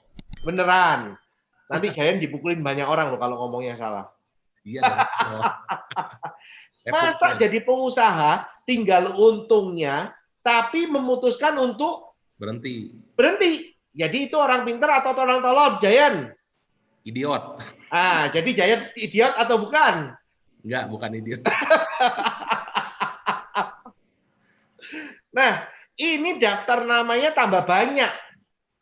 Beneran. Nanti Giant dipukulin banyak orang loh kalau ngomongnya salah.
Iya.
Masa jadi pengusaha tinggal untungnya, tapi memutuskan untuk
berhenti.
Jadi itu orang pinter atau orang tolol, Giant?
Idiot.
Jadi Giant idiot atau bukan?
Enggak, bukan idiot.
Nah, ini daftar namanya tambah banyak.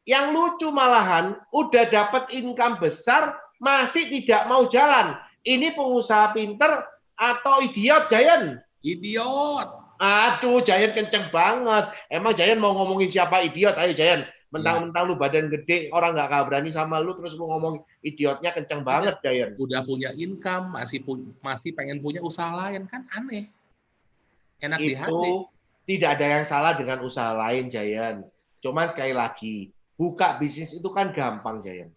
Yang lucu malahan udah dapat income besar masih tidak mau jalan. Ini pengusaha pinter atau idiot, Jayan?
Idiot.
Aduh, Jayan kenceng banget. Emang Jayan mau ngomongin siapa idiot? Ayo Jayan. Mentang-mentang lu badan gede, orang nggak berani sama lu, terus lu ngomong idiotnya kenceng banget, Jayan.
Udah punya income, masih pengen punya usaha lain, kan aneh. Enak di hati.
Itu tidak ada yang salah dengan usaha lain, Jayan. Cuman sekali lagi, buka bisnis itu kan gampang, Jayan.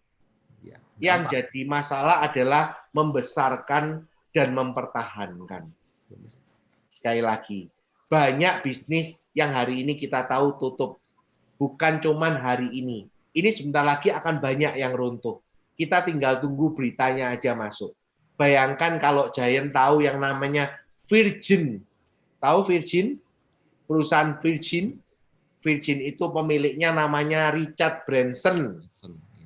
Ya,
Yang
gampang.
jadi masalah adalah membesarkan dan mempertahankan. Sekali lagi, banyak bisnis yang hari ini kita tahu tutup. Bukan cuman hari ini. Ini sebentar lagi akan banyak yang runtuh. Kita tinggal tunggu beritanya aja masuk. Bayangkan kalau Giant tahu yang namanya Virgin. Tahu Virgin? Perusahaan Virgin. Virgin itu pemiliknya namanya Richard Branson.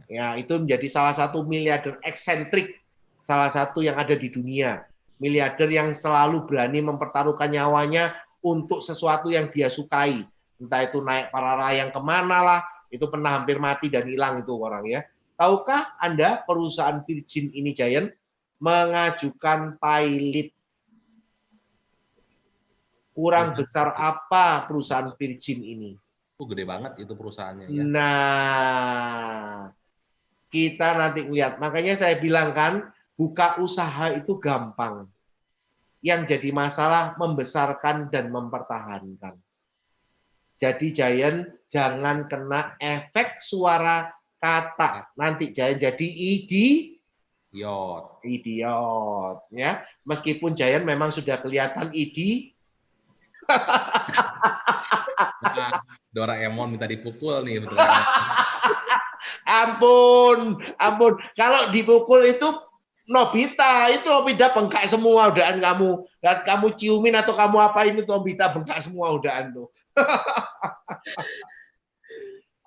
Ya, itu menjadi salah satu miliarder eksentrik, salah satu yang ada di dunia. Miliarder yang selalu berani mempertaruhkan nyawanya untuk sesuatu yang dia sukai. Entah itu naik para layang kemana lah, itu pernah hampir mati dan hilang itu orang ya. Tahukah Anda perusahaan Virgin ini, Giant, mengajukan pilot? Kurang besar apa perusahaan Virgin ini?
Gede banget itu perusahaannya ya.
Nah, kita nanti lihat. Makanya saya bilang kan, buka usaha itu gampang. Yang jadi masalah membesarkan dan mempertahankan. Jadi Giant jangan kena efek suara kata. Nanti Giant jadi idiot ya. Meskipun Giant memang sudah kelihatan
Nah, Doraemon minta dipukul nih.
Ampun. Kalau dipukul itu Nobita bengkak semua udaan kamu. Kamu ciumin atau kamu apain itu Nobita bengkak semua udaan tuh.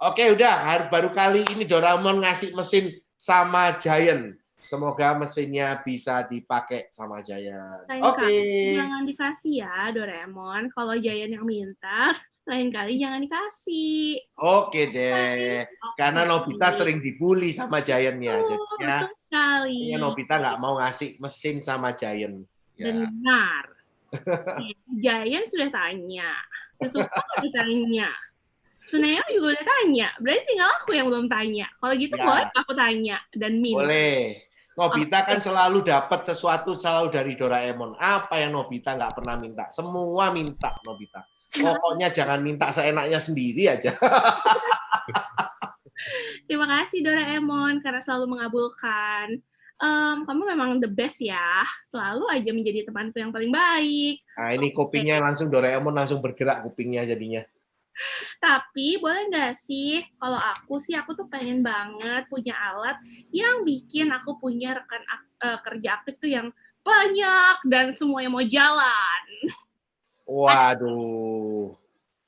Oke, udah. Baru kali ini Doraemon ngasih mesin sama Giant. Semoga mesinnya bisa dipakai sama Giant. Oke.
Jangan dikasih ya Doraemon. Kalau Giant yang minta, lain kali jangan dikasih.
Oke deh. Karena Nobita sering dibully sama Giant-nya.
Betul sekali.
Nobita nggak mau ngasih mesin sama Giant.
Benar. Giant sudah tanya. Susuka udah tanya. Suneo juga udah tanya. Berarti tinggal aku yang belum tanya. Kalau gitu boleh aku tanya dan minta.
Boleh. Nobita kan selalu dapat sesuatu selalu dari Doraemon. Apa yang Nobita nggak pernah minta? Semua minta Nobita. Pokoknya jangan minta seenaknya sendiri aja.
Terima kasih Doraemon karena selalu mengabulkan. Kamu memang the best ya. Selalu aja menjadi temanku yang paling baik.
Nah, ini kupingnya langsung Doraemon langsung bergerak kupingnya jadinya.
Tapi boleh nggak sih, kalau aku tuh pengen banget punya alat yang bikin aku punya rekan kerja aktif tuh yang banyak dan semuanya mau jalan.
Waduh,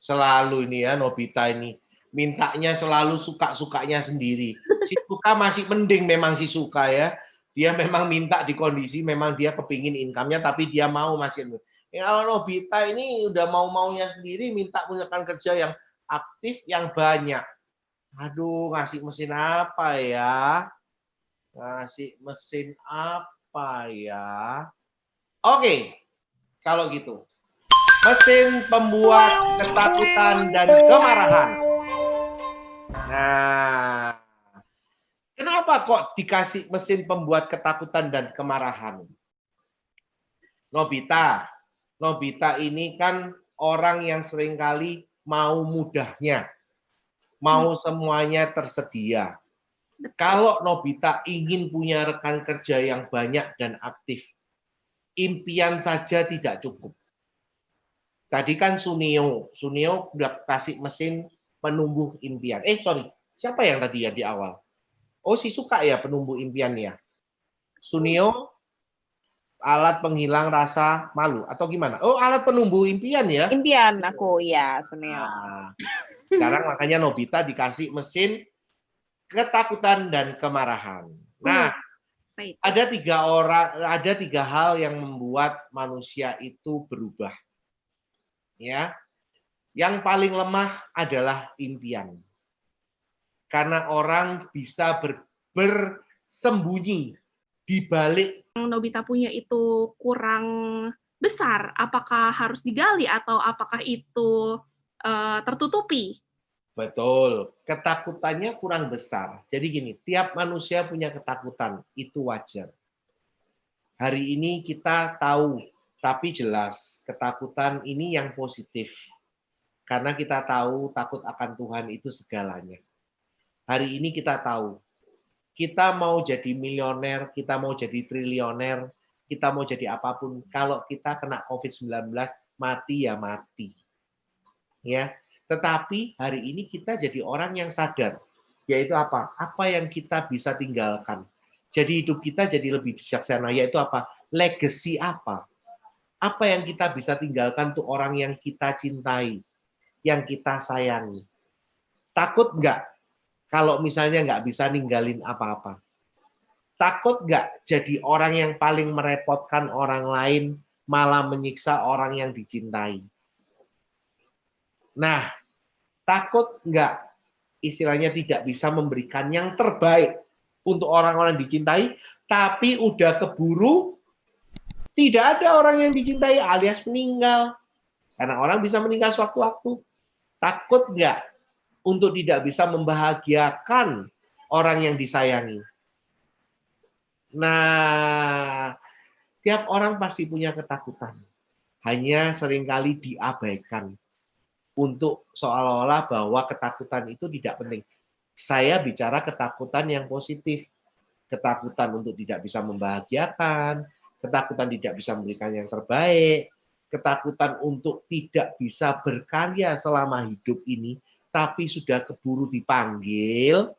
selalu ini ya Nobita ini. Mintanya selalu suka-sukanya sendiri. Si Suka masih mending memang si Suka ya. Dia memang minta di kondisi memang dia kepingin income-nya tapi dia mau masih. Ya, kalau Nobita ini udah mau-maunya sendiri minta punya rekan kerja yang aktif yang banyak. Aduh, ngasih mesin apa ya? Ngasih mesin apa ya? Oke, kalau gitu. Mesin pembuat ketakutan dan kemarahan. Nah, kenapa kok dikasih mesin pembuat ketakutan dan kemarahan? Nobita ini kan orang yang seringkali mau mudahnya, mau semuanya tersedia. Kalau Nobita ingin punya rekan kerja yang banyak dan aktif, impian saja tidak cukup. Tadi kan Suneo udah kasih mesin penumbuh impian. Siapa yang tadi ya di awal? Oh, si Suka ya penumbuh impiannya. Suneo alat penghilang rasa malu atau gimana? Oh, alat penumbuh impian ya?
Impian aku ya, Suneo.
Nah, sekarang makanya Nobita dikasih mesin ketakutan dan kemarahan. Nah, ada tiga hal yang membuat manusia itu berubah. Ya, yang paling lemah adalah impian. karena orang bisa bersembunyi di balik.
Yang Nobita punya itu kurang besar, apakah harus digali atau apakah itu tertutupi?
Betul, ketakutannya kurang besar. Jadi gini, tiap manusia punya ketakutan, itu wajar. Hari ini kita tahu, tapi jelas ketakutan ini yang positif. Karena kita tahu takut akan Tuhan itu segalanya. Hari ini kita tahu, kita mau jadi milioner, kita mau jadi triliuner, kita mau jadi apapun, kalau kita kena COVID-19, mati ya mati. Ya, tetapi hari ini kita jadi orang yang sadar, yaitu apa? Apa yang kita bisa tinggalkan. Jadi hidup kita jadi lebih bijaksana, yaitu apa? Legacy apa? Apa yang kita bisa tinggalkan tuh orang yang kita cintai, yang kita sayangi. Takut nggak kalau misalnya nggak bisa ninggalin apa-apa? Takut nggak jadi orang yang paling merepotkan orang lain, malah menyiksa orang yang dicintai? Nah, takut nggak istilahnya tidak bisa memberikan yang terbaik untuk orang-orang dicintai, tapi udah keburu, tidak ada orang yang dicintai alias meninggal. Karena orang bisa meninggal sewaktu-waktu. Takut nggak untuk tidak bisa membahagiakan orang yang disayangi? Nah, tiap orang pasti punya ketakutan. Hanya seringkali diabaikan. Untuk seolah-olah bahwa ketakutan itu tidak penting. Saya bicara ketakutan yang positif. Ketakutan untuk tidak bisa membahagiakan, ketakutan tidak bisa memberikan yang terbaik, ketakutan untuk tidak bisa berkarya selama hidup ini, tapi sudah keburu dipanggil.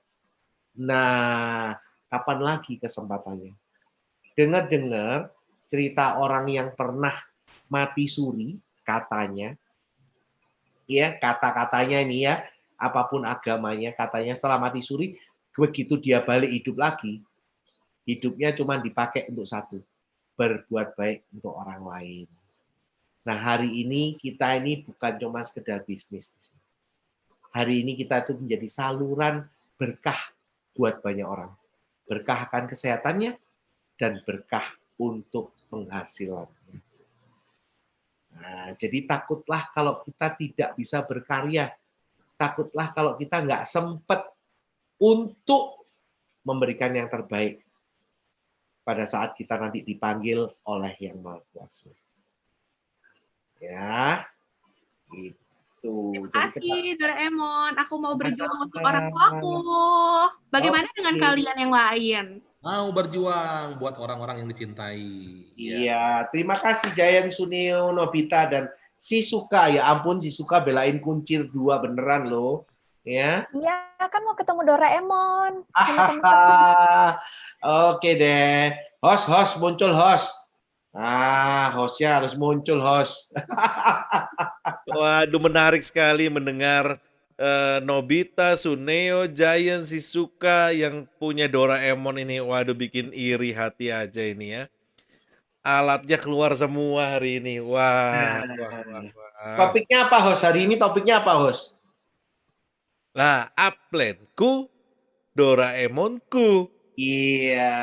Nah, kapan lagi kesempatannya? Dengar-dengar cerita orang yang pernah mati suri, katanya, ya kata-katanya ini ya, apapun agamanya, katanya setelah mati suri, begitu dia balik hidup lagi, hidupnya cuma dipakai untuk satu, berbuat baik untuk orang lain. Nah, hari ini kita ini bukan cuma sekedar bisnis. Hari ini kita itu menjadi saluran berkah buat banyak orang. Berkah akan kesehatannya dan berkah untuk penghasilannya. Nah, jadi takutlah kalau kita tidak bisa berkarya. Takutlah kalau kita nggak sempat untuk memberikan yang terbaik pada saat kita nanti dipanggil oleh Yang Maha Kuasa. Ya, itu.
Terima kasih, Doraemon. Aku mau berjuang untuk orang tuaku. Bagaimana dengan kalian yang lain?
Mau berjuang buat orang-orang yang dicintai.
Iya, terima kasih Giant, Suneo, Nobita, dan Shizuka. Ya ampun, Shizuka belain kuncir 2 beneran loh. Ya.
Iya, kan mau ketemu Doraemon.
Oke deh. Host, muncul host. Hostnya harus muncul host.
Waduh, menarik sekali mendengar Nobita, Suneo, Giant, Shizuka yang punya Doraemon ini. Waduh, bikin iri hati aja ini ya. Alatnya keluar semua hari ini. Wah.
Topiknya apa host? Hari ini topiknya apa host?
Lah, uplandku, Doraemonku.
Iya,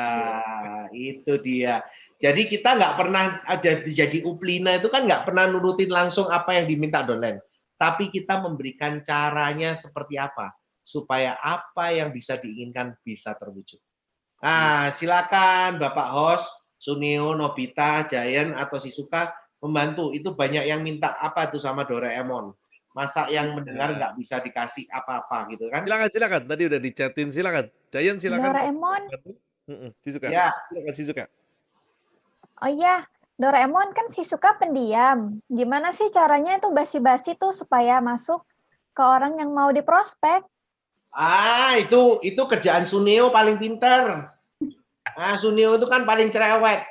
itu dia. Jadi kita nggak pernah jadi Uplina itu kan nggak pernah nurutin langsung apa yang diminta Dolen. Tapi kita memberikan caranya seperti apa supaya apa yang bisa diinginkan bisa terwujud. Nah, silakan Bapak host, Suneo, Nobita, Giant atau Shizuka membantu. Itu banyak yang minta apa tuh sama Doraemon. Masa yang mendengar nggak bisa dikasih apa-apa gitu kan?
Silakan. Tadi udah dicatin, silakan. Giant, silakan.
Doraemon.
Shizuka.
Ya.
Silakan Shizuka.
Oh iya, Doraemon kan Shizuka pendiam. Gimana sih caranya itu basi-basi tuh supaya masuk ke orang yang mau diprospek?
Itu kerjaan Suneo paling pinter. Suneo itu kan paling cerewet.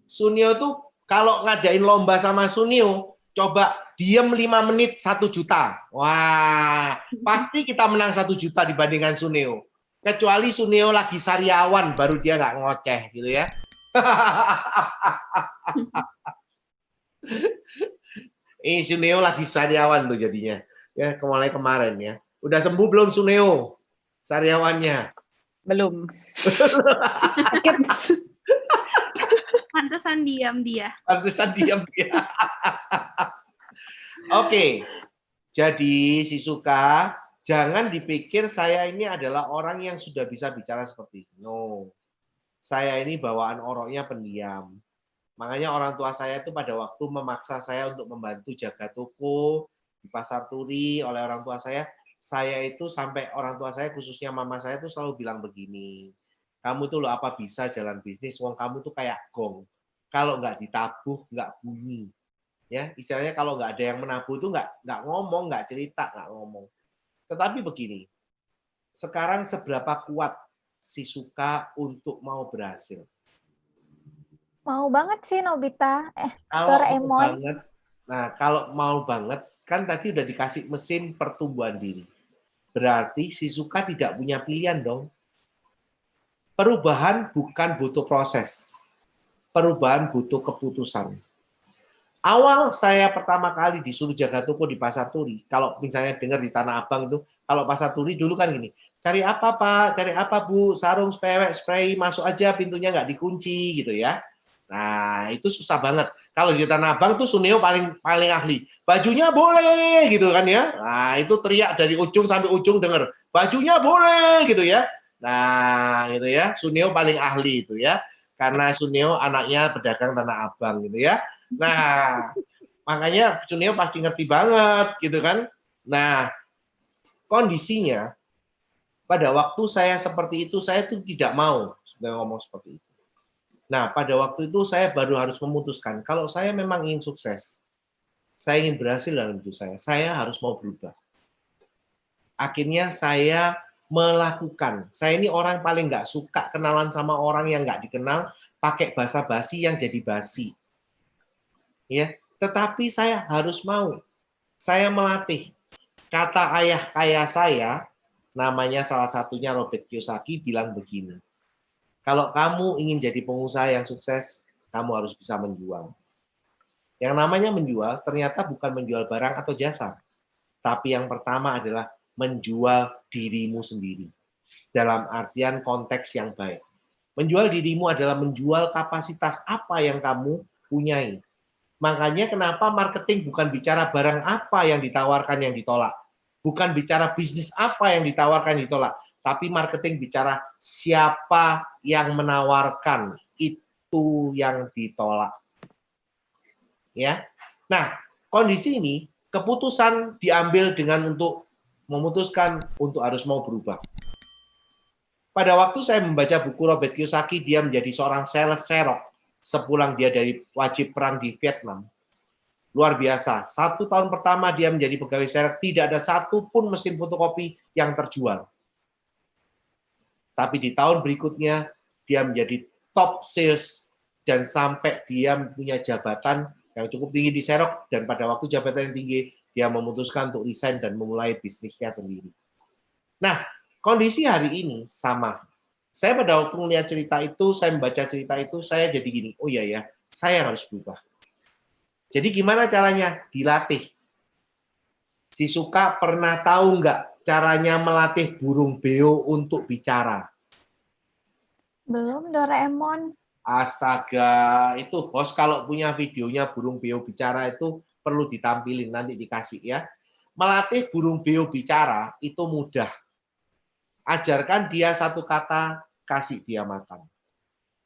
Suneo tuh kalau ngadain lomba sama Suneo, coba diem 5 menit 1 juta. Wah, pasti kita menang 1 juta dibandingkan Suneo. Kecuali Suneo lagi sariawan, baru dia nggak ngoceh gitu ya. Suneo lagi sariawan tuh jadinya. Ya, mulai kemarin ya. Udah sembuh belum Suneo? Sariawannya?
Belum. Sakit.
Pantesan diam dia.
Pantesan diam dia. Oke, jadi si Suka, jangan dipikir saya ini adalah orang yang sudah bisa bicara seperti itu. No, saya ini bawaan orangnya pendiam. Makanya orang tua saya itu pada waktu memaksa saya untuk membantu jaga toko di Pasar Turi oleh orang tua saya itu sampai orang tua saya, khususnya mama saya itu selalu bilang begini, kamu tuh lo apa bisa jalan bisnis, wong kamu tuh kayak gong. Kalau nggak ditabuh, nggak bunyi. Ya, istilahnya kalau nggak ada yang menabuh itu nggak ngomong, nggak cerita, nggak ngomong. Tetapi begini, sekarang seberapa kuat si Suka untuk mau berhasil?
Mau banget sih Nobita.
Kalau mau
Doraemon.
banget, nah kalau mau banget, kan tadi udah dikasih mesin pertumbuhan diri. Berarti si Suka tidak punya pilihan dong. Perubahan bukan butuh proses. Perubahan butuh keputusan. Awal saya pertama kali disuruh jaga toko di Pasar Turi, kalau misalnya dengar di Tanah Abang itu, kalau Pasar Turi dulu kan gini, cari apa Pak, cari apa Bu, sarung, spray, masuk aja, pintunya nggak dikunci gitu ya. Nah itu susah banget. Kalau di Tanah Abang tuh Suneo paling ahli. Bajunya boleh gitu kan ya. Nah itu teriak dari ujung sampai ujung dengar, bajunya boleh gitu ya. Nah gitu ya, Suneo paling ahli itu ya. Karena Suneo anaknya pedagang Tanah Abang gitu ya. Nah, makanya Cuneo pasti ngerti banget gitu kan. Nah, kondisinya pada waktu saya seperti itu, saya tuh tidak mau ngomong seperti itu. Nah, pada waktu itu saya baru harus memutuskan, kalau saya memang ingin sukses, saya ingin berhasil dalam hidup saya harus mau berubah. Akhirnya saya melakukan. Saya ini orang paling nggak suka kenalan sama orang yang nggak dikenal, pakai bahasa basi yang jadi basi. Ya, tetapi saya harus mau. Saya melatih. Kata ayah kaya saya, namanya salah satunya Robert Kiyosaki, bilang begini. Kalau kamu ingin jadi pengusaha yang sukses, kamu harus bisa menjual. Yang namanya menjual ternyata bukan menjual barang atau jasa. Tapi yang pertama adalah menjual dirimu sendiri. Dalam artian konteks yang baik. Menjual dirimu adalah menjual kapasitas apa yang kamu punyai. Makanya kenapa marketing bukan bicara barang apa yang ditawarkan yang ditolak. Bukan bicara bisnis apa yang ditawarkan yang ditolak. Tapi marketing bicara siapa yang menawarkan, itu yang ditolak. Ya. Nah, kondisi ini keputusan diambil dengan untuk memutuskan untuk harus mau berubah. Pada waktu saya membaca buku Robert Kiyosaki, dia menjadi seorang sales serok sepulang dia dari wajib perang di Vietnam. Luar biasa. 1 tahun pertama dia menjadi pegawai serok, tidak ada satupun mesin fotokopi yang terjual. Tapi di tahun berikutnya, dia menjadi top sales dan sampai dia punya jabatan yang cukup tinggi di serok, dan pada waktu jabatan yang tinggi, dia memutuskan untuk resign dan memulai bisnisnya sendiri. Nah, kondisi hari ini sama. Saya pada waktu melihat cerita itu, saya membaca cerita itu, saya jadi gini, oh iya ya, saya harus berubah. Jadi gimana caranya? Dilatih. Si Suka pernah tahu nggak caranya melatih burung beo untuk bicara?
Belum Doraemon.
Astaga, itu bos kalau punya videonya burung beo bicara itu perlu ditampilin, nanti dikasih ya. Melatih burung beo bicara itu mudah. Ajarkan dia satu kata, kasih dia makan.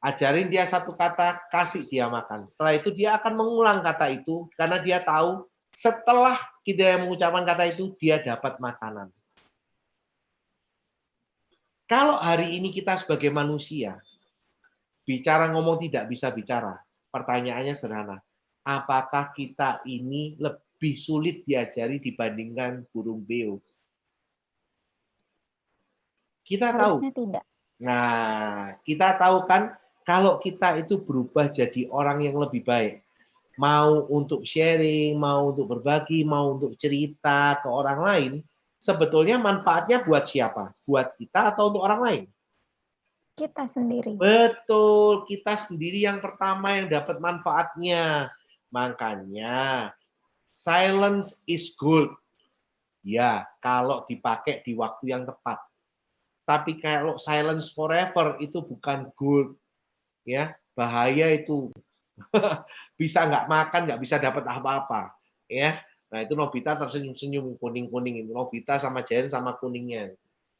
Ajarin dia satu kata, kasih dia makan. Setelah itu dia akan mengulang kata itu, karena dia tahu setelah kita yang mengucapkan kata itu, dia dapat makanan. Kalau hari ini kita sebagai manusia, bicara ngomong tidak bisa bicara, pertanyaannya sederhana. Apakah kita ini lebih sulit diajari dibandingkan burung beo? Kita tahu.
Harusnya tidak.
Nah, kita tahu kan kalau kita itu berubah jadi orang yang lebih baik. Mau untuk sharing, mau untuk berbagi, mau untuk cerita ke orang lain, sebetulnya manfaatnya buat siapa? Buat kita atau untuk orang lain?
Kita sendiri.
Betul, kita sendiri yang pertama yang dapat manfaatnya. Makanya, silence is good. Ya, kalau dipakai di waktu yang tepat. Tapi kalau silence forever itu bukan gold, ya bahaya itu. Bisa nggak makan, nggak bisa dapat apa-apa, ya. Nah itu Nobita tersenyum-senyum kuning-kuning itu Nobita sama Giant sama kuningnya,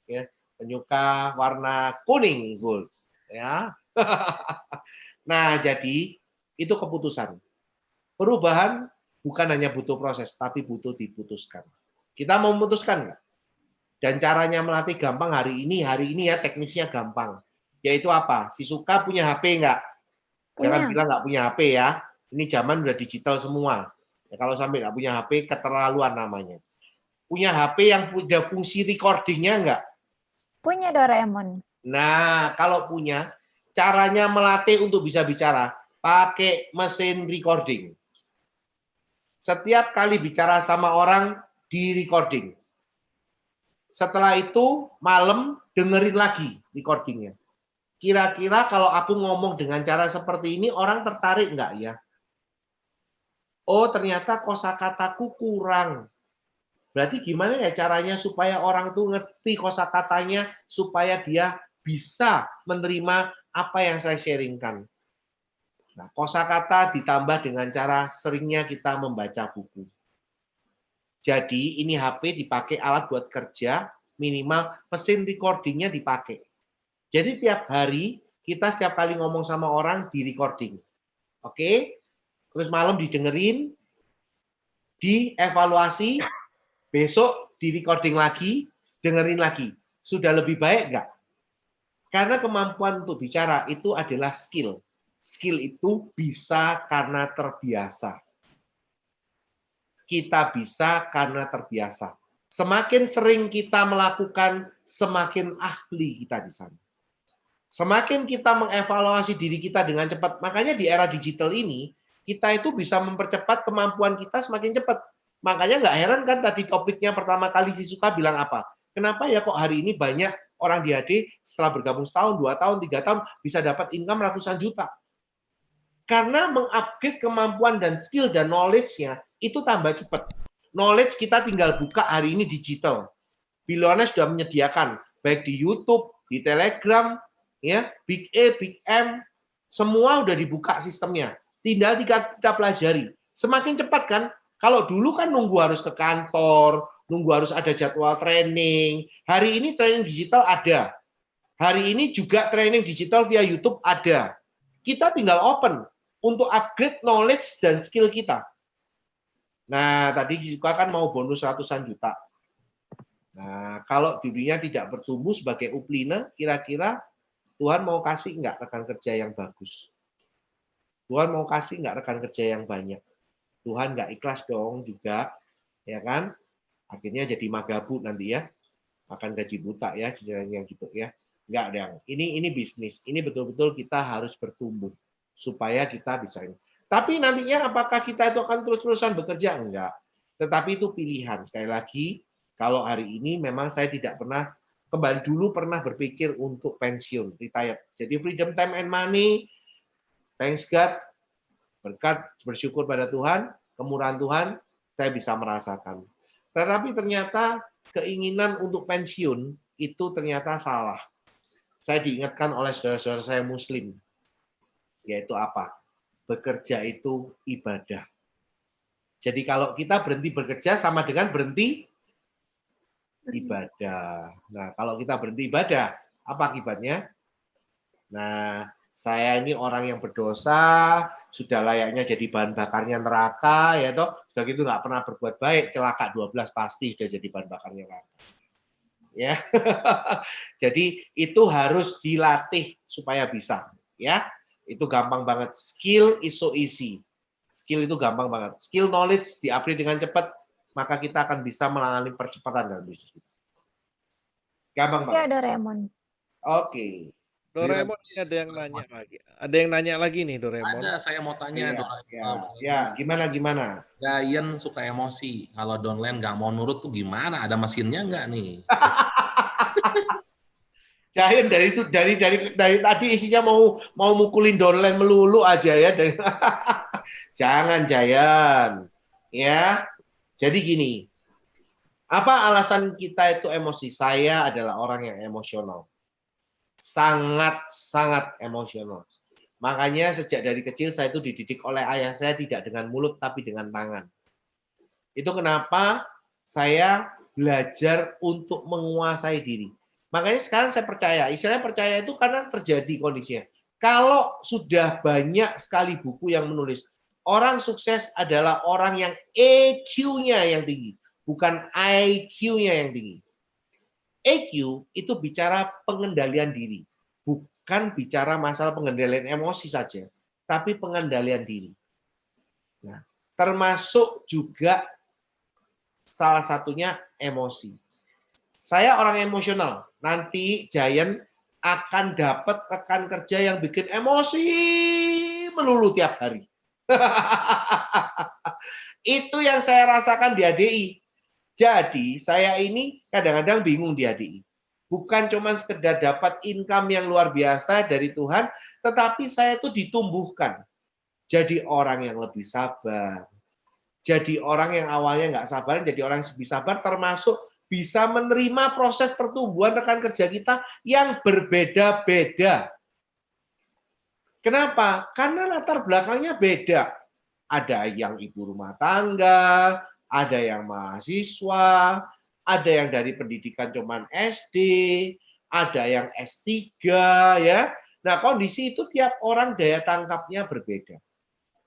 ya penyuka warna kuning gold, ya. Nah jadi itu keputusan. Perubahan bukan hanya butuh proses, tapi butuh diputuskan. Kita mau memutuskan nggak? Dan caranya melatih gampang hari ini ya teknisnya gampang. Yaitu apa? Si Suka punya HP nggak? Jangan
Punya.
bilang nggak punya HP ya. Ini zaman udah digital semua. Ya, kalau sampai nggak punya HP, keterlaluan namanya. Punya HP yang punya fungsi recordingnya nggak?
Punya Doraemon.
Nah, kalau punya, caranya melatih untuk bisa bicara, pakai mesin recording. Setiap kali bicara sama orang, di recording. Setelah itu, malam dengerin lagi recordingnya. Kira-kira kalau aku ngomong dengan cara seperti ini, orang tertarik nggak ya? Oh, ternyata kosakataku kurang. Berarti gimana ya caranya supaya orang tuh ngerti kosakatanya, supaya dia bisa menerima apa yang saya sharingkan. Nah, kosakata ditambah dengan cara seringnya kita membaca buku. Jadi ini HP dipakai alat buat kerja, minimal mesin recordingnya dipakai. Jadi tiap hari kita setiap kali ngomong sama orang di recording. Oke? Terus malam didengerin, dievaluasi, besok di recording lagi, dengerin lagi. Sudah lebih baik nggak? Karena kemampuan untuk bicara itu adalah skill. Skill itu bisa karena terbiasa. Kita bisa karena terbiasa. Semakin sering kita melakukan, semakin ahli kita di sana. Semakin kita mengevaluasi diri kita dengan cepat. Makanya di era digital ini, kita itu bisa mempercepat kemampuan kita semakin cepat. Makanya nggak heran kan tadi topiknya pertama kali si Suka bilang apa? Kenapa ya kok hari ini banyak orang di HD setelah bergabung setahun, 2 tahun, 3 tahun bisa dapat income ratusan juta? Karena mengupgrade kemampuan dan skill dan knowledge-nya itu tambah cepat. Knowledge kita tinggal buka hari ini digital. Billionaires sudah menyediakan baik di YouTube, di Telegram, ya, Big E, Big M, semua udah dibuka sistemnya. Tinggal kita pelajari. Semakin cepat kan? Kalau dulu kan nunggu harus ke kantor, nunggu harus ada jadwal training. Hari ini training digital ada. Hari ini juga training digital via YouTube ada. Kita tinggal open untuk upgrade knowledge dan skill kita. Nah, tadi juga kan mau bonus ratusan juta. Nah, kalau dirinya tidak bertumbuh sebagai uplina, kira-kira Tuhan mau kasih nggak rekan kerja yang bagus? Tuhan mau kasih nggak rekan kerja yang banyak? Tuhan nggak ikhlas dong juga, ya kan? Akhirnya jadi magabut nanti ya, makan gaji buta ya, yang gitu ya. Nggak ada. Ini bisnis. Ini betul-betul kita harus bertumbuh supaya kita bisa ini. Tapi nantinya apakah kita itu akan terus-terusan bekerja? Enggak. Tetapi itu pilihan. Sekali lagi, kalau hari ini memang saya tidak pernah, kembali dulu pernah berpikir untuk pensiun, retired. Jadi freedom time and money, thanks God, berkat bersyukur pada Tuhan, kemurahan Tuhan, saya bisa merasakan. Tetapi ternyata keinginan untuk pensiun itu ternyata salah. Saya diingatkan oleh saudara-saudara saya Muslim, yaitu apa? Bekerja itu ibadah. Jadi kalau kita berhenti bekerja sama dengan berhenti ibadah. Nah, kalau kita berhenti ibadah, apa akibatnya? Nah, saya ini orang yang berdosa, sudah layaknya jadi bahan bakarnya neraka, ya toh. Sudah gitu nggak pernah berbuat baik, celaka 12 pasti sudah jadi bahan bakarnya neraka. Ya. Jadi itu harus dilatih supaya bisa, ya. Itu gampang banget. Skill is so easy. Skill itu gampang banget. Skill knowledge di-upgrade dengan cepat, maka kita akan bisa mengalami percepatan dalam bisnis kita. Gampang
Ya,
banget.
Doraemon.
Oke.
Doraemon ini ada yang nanya lagi. Ada yang nanya lagi nih Doraemon.
Ada, saya mau tanya.
Ya, gimana?
Giant suka emosi. Kalau downline nggak mau nurut tuh gimana? Ada mesinnya nggak nih?
Giant dari tadi isinya mau mukulin downline melulu aja ya. Jangan Giant. Ya. Jadi gini. Apa alasan kita itu emosi? Saya adalah orang yang emosional. Sangat-sangat emosional. Makanya sejak dari kecil saya itu dididik oleh ayah saya tidak dengan mulut tapi dengan tangan. Itu kenapa saya belajar untuk menguasai diri. Makanya sekarang saya percaya, istilahnya percaya itu karena terjadi kondisinya. Kalau sudah banyak sekali buku yang menulis, orang sukses adalah orang yang EQ-nya yang tinggi, bukan IQ-nya yang tinggi. EQ itu bicara pengendalian diri, bukan bicara masalah pengendalian emosi saja, tapi pengendalian diri. Nah, termasuk juga salah satunya emosi. Saya orang emosional. Nanti Giant akan dapat rekan kerja yang bikin emosi melulu tiap hari. Itu yang saya rasakan di ADI. Jadi saya ini kadang-kadang bingung di ADI. Bukan cuma sekedar dapat income yang luar biasa dari Tuhan, tetapi saya itu ditumbuhkan. Jadi orang yang lebih sabar. Jadi orang yang awalnya nggak sabar, jadi orang yang lebih sabar, termasuk bisa menerima proses pertumbuhan rekan kerja kita yang berbeda-beda. Kenapa? Karena latar belakangnya beda. Ada yang ibu rumah tangga, ada yang mahasiswa, ada yang dari pendidikan cuman SD, ada yang S3, ya. Nah, kondisi itu tiap orang daya tangkapnya berbeda.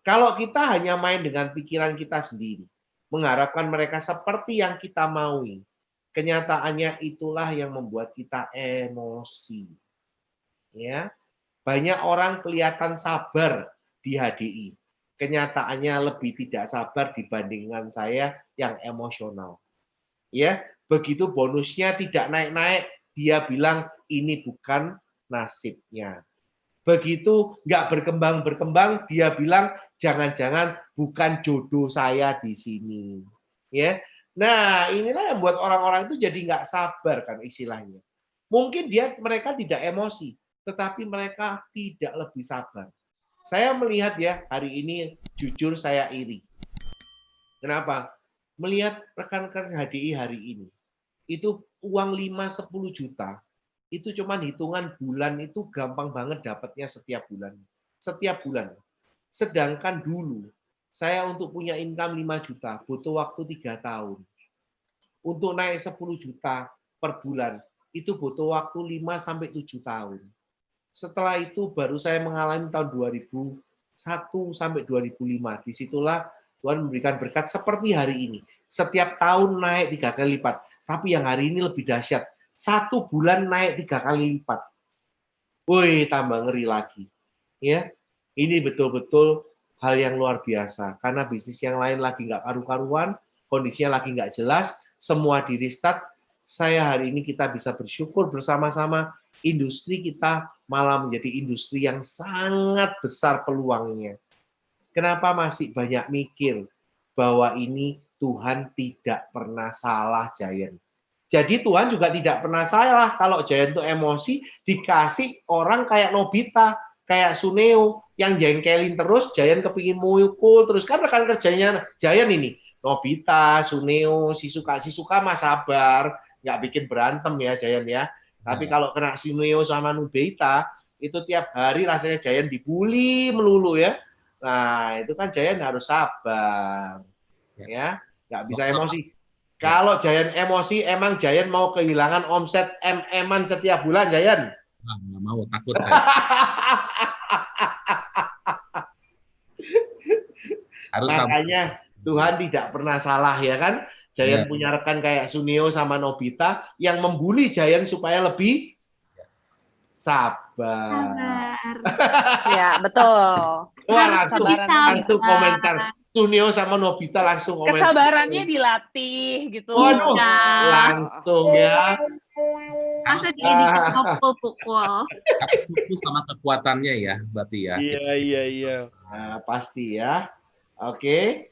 Kalau kita hanya main dengan pikiran kita sendiri, mengharapkan mereka seperti yang kita maui, kenyataannya itulah yang membuat kita emosi. Ya, banyak orang kelihatan sabar di HDI. Kenyataannya lebih tidak sabar dibandingkan saya yang emosional. Ya, begitu bonusnya tidak naik-naik, dia bilang ini bukan nasibnya. Begitu nggak berkembang, dia bilang jangan-jangan bukan jodoh saya di sini. Ya, nah inilah yang buat orang-orang itu jadi nggak sabar kan istilahnya. Mungkin mereka tidak emosi, tetapi mereka tidak lebih sabar. Saya melihat ya hari ini jujur saya iri. Kenapa? Melihat rekan-rekan HDI hari ini, itu uang 5-10 juta, itu cuman hitungan bulan itu gampang banget dapatnya setiap bulan. Setiap bulan. Sedangkan dulu, saya untuk punya income 5 juta, butuh waktu 3 tahun. Untuk naik 10 juta per bulan, itu butuh waktu 5-7 tahun. Setelah itu baru saya mengalami tahun 2001 sampai 2005. Disitulah Tuhan memberikan berkat seperti hari ini. Setiap tahun naik 3 kali lipat. Tapi yang hari ini lebih dahsyat. 1 bulan naik 3 kali lipat. Woi, tambah ngeri lagi. Ya, ini betul-betul hal yang luar biasa. Karena bisnis yang lain lagi nggak karu-karuan, kondisinya lagi nggak jelas, semua di restart. Saya hari ini kita bisa bersyukur bersama-sama. Industri kita malah menjadi industri yang sangat besar peluangnya. Kenapa masih banyak mikir bahwa ini Tuhan tidak pernah salah, Giant? Jadi Tuhan juga tidak pernah salah kalau Giant itu emosi dikasih orang kayak Nobita, kayak Suneo yang jengkelin terus, Giant kepingin mukul terus kan rekan kerjanya Giant ini Nobita, Suneo, Shizuka mah sabar, nggak bikin berantem ya Giant ya. Tapi kalau kena Suneo sama Nobita itu tiap hari rasanya Giant dibully melulu ya. Nah itu kan Giant harus sabar, ya nggak bisa emosi. Kalau Giant emosi, emang Giant mau kehilangan omset MM-an setiap bulan, Giant?
Nggak mau, takut saya.
Makanya Tuhan tidak pernah salah, ya kan? Giant punya rekan kayak Suneo sama Nobita yang membuli Giant supaya lebih sabar.
Ya, betul.
Wah, langsung komentar. Suneo sama Nobita langsung komentar.
Kesabarannya dilatih gitu.
Waduh, langsung ya.
Masa dia dipukul-pukul.
Tapi fokus sama kekuatannya ya, berarti ya.
Iya.
Nah, pasti ya. Oke.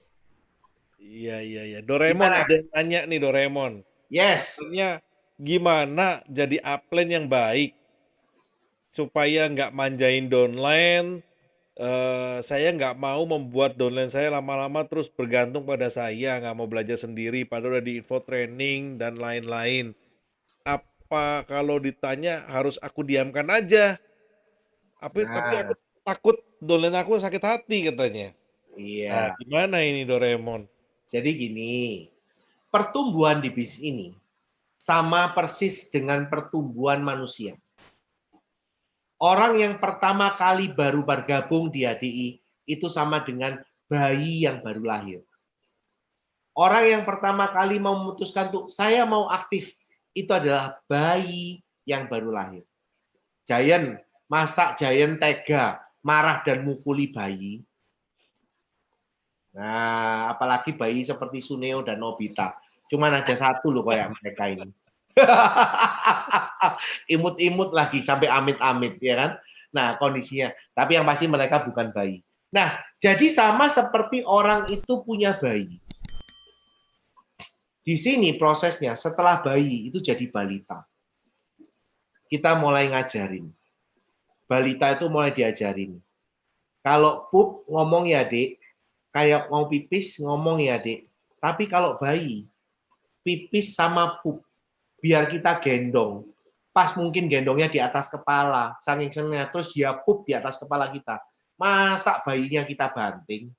Iya. Doraemon
Gimana?
ada yang nanya nih Doraemon.
Yes.
Sebenarnya gimana jadi upline yang baik supaya nggak manjain downline, saya nggak mau membuat downline saya lama-lama terus bergantung pada saya, nggak mau belajar sendiri, padahal udah di info training dan lain-lain. Apa kalau ditanya harus aku diamkan aja? Tapi aku
Nah,
takut dolen aku sakit hati katanya. Nah,
iya.
gimana ini Doraemon?
Jadi gini, pertumbuhan di bisnis ini sama persis dengan pertumbuhan manusia. Orang yang pertama kali baru bergabung di HDI itu sama dengan bayi yang baru lahir. Orang yang pertama kali mau memutuskan untuk saya mau aktif itu adalah bayi yang baru lahir. Giant, masa Giant tega marah dan mukuli bayi? Nah, apalagi bayi seperti Suneo dan Nobita. Cuman ada satu loh kayak mereka ini. Imut-imut lagi sampai amit-amit, ya kan? Nah, kondisinya. Tapi yang pasti mereka bukan bayi. Nah, jadi sama seperti orang itu punya bayi. Di sini prosesnya setelah bayi itu jadi balita. Kita mulai ngajarin. Balita itu mulai diajarin. Kalau pup ngomong ya, Dek. Kayak mau pipis ngomong ya, Dek. Tapi kalau bayi, pipis sama pup, biar kita gendong. Pas mungkin gendongnya di atas kepala, saking senengnya, terus dia pup di atas kepala kita. Masa bayinya kita banting?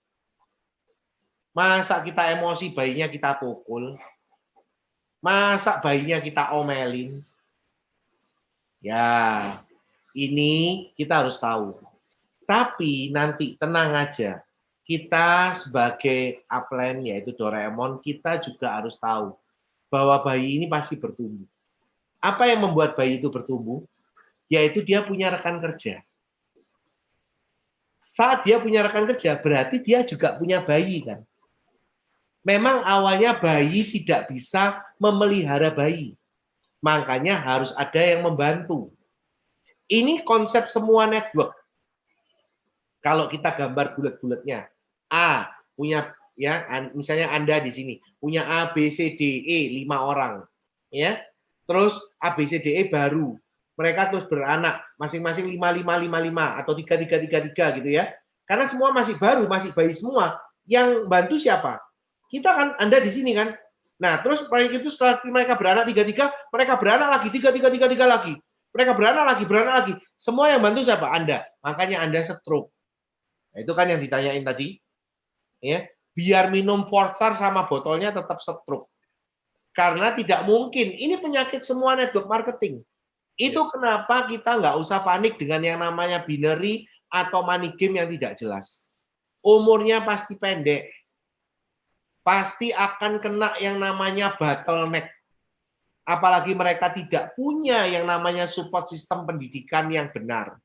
Masa kita emosi bayinya kita pukul? Masa bayinya kita omelin? Ya, ini kita harus tahu. Tapi nanti tenang aja, kita sebagai upline yaitu Doraemon, kita juga harus tahu bahwa bayi ini pasti bertumbuh. Apa yang membuat bayi itu bertumbuh? Yaitu dia punya rekan kerja. Saat dia punya rekan kerja, berarti dia juga punya bayi kan? Memang awalnya bayi tidak bisa memelihara bayi. Makanya harus ada yang membantu. Ini konsep semua network. Kalau kita gambar bulat-bulatnya, A punya ya, misalnya Anda di sini punya A, B, C, D, E 5 orang, ya. Terus A, B, C, D, E baru. Mereka terus beranak, masing-masing 5, 5, 5, 5 atau 3, 3, 3, 3 gitu ya. Karena semua masih baru, masih bayi semua. Yang bantu siapa? Kita kan, Anda di sini kan. Nah, terus proyek itu setelah mereka beranak 3, 3, mereka beranak lagi 3, 3, 3, 3 lagi. Mereka beranak lagi. Semua yang bantu siapa? Anda. Makanya Anda stroke. Nah, itu kan yang ditanyain tadi. Ya, biar minum Fortsar sama botolnya tetap stroke. Karena tidak mungkin. Ini penyakit semua network marketing. Itu kenapa kita nggak usah panik dengan yang namanya binary atau money game yang tidak jelas. Umurnya pasti pendek. Pasti akan kena yang namanya bottleneck. Apalagi mereka tidak punya yang namanya support sistem pendidikan yang benar.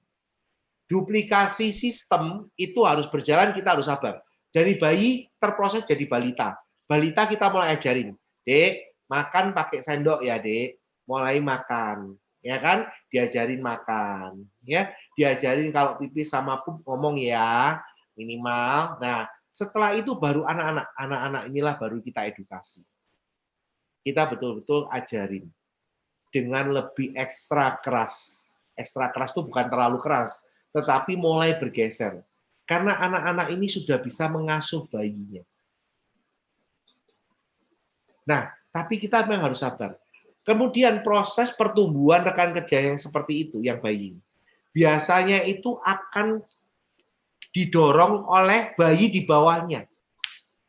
Duplikasi sistem itu harus berjalan, kita harus sabar. Dari bayi terproses jadi balita. Balita kita mulai ajarin. Dek, makan pakai sendok ya, Dek. Mulai makan. Ya kan? Diajarin makan. Ya, diajarin kalau pipis sama pup ngomong ya, minimal. Nah, setelah itu baru anak-anak inilah baru kita edukasi. Kita betul-betul ajarin dengan lebih ekstra keras. Ekstra keras itu bukan terlalu keras, tetapi mulai bergeser. Karena anak-anak ini sudah bisa mengasuh bayinya. Nah, tapi kita memang harus sabar. Kemudian proses pertumbuhan rekan kerja yang seperti itu, yang bayi. Biasanya itu akan didorong oleh bayi di bawahnya.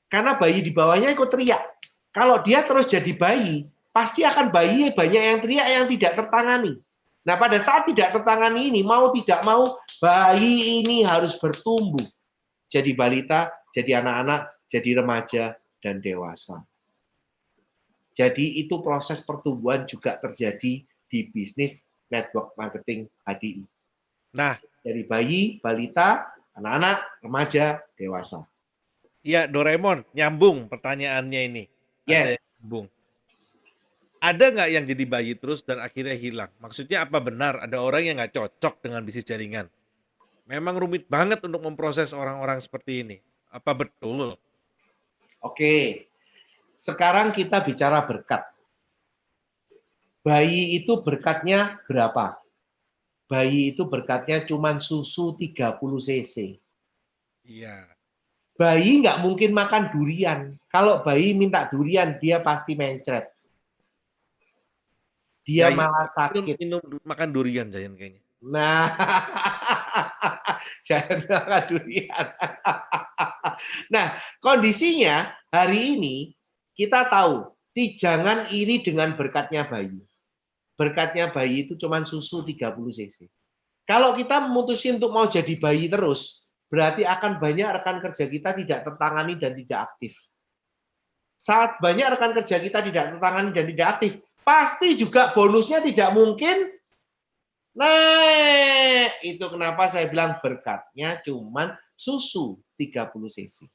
Karena bayi di bawahnya ikut teriak. Kalau dia terus jadi bayi, pasti akan bayi banyak yang teriak yang tidak tertangani. Nah, pada saat tidak tertangani ini, mau tidak mau, bayi ini harus bertumbuh. Jadi balita, jadi anak-anak, jadi remaja, dan dewasa. Jadi itu proses pertumbuhan juga terjadi di bisnis network marketing HDI.
Nah,
dari bayi, balita, anak-anak, remaja, dewasa.
iya Doraemon, nyambung pertanyaannya ini.
Yes.
Ada yang nyambung. Ada nggak yang jadi bayi terus dan akhirnya hilang? Maksudnya apa benar ada orang yang nggak cocok dengan bisnis jaringan? Memang rumit banget untuk memproses orang-orang seperti ini. Apa betul?
Oke, sekarang kita bicara berkat. Bayi itu berkatnya berapa? Bayi itu berkatnya cuma susu 30 cc.
Iya.
Bayi nggak mungkin makan durian. Kalau bayi minta durian, dia pasti mencret. Dia
Jayan
malah
minum,
sakit.
makan durian Jayan kayaknya.
Nah, jangan makan durian. Nah, kondisinya hari ini kita tahu, jangan iri dengan berkatnya bayi. Berkatnya bayi itu cuma susu 30 cc. Kalau kita memutuskan untuk mau jadi bayi terus, berarti akan banyak rekan kerja kita tidak tertangani dan tidak aktif. Saat banyak rekan kerja kita tidak tertangani dan tidak aktif, pasti juga bonusnya tidak mungkin naik. Itu kenapa saya bilang berkatnya cuma susu 30 cc.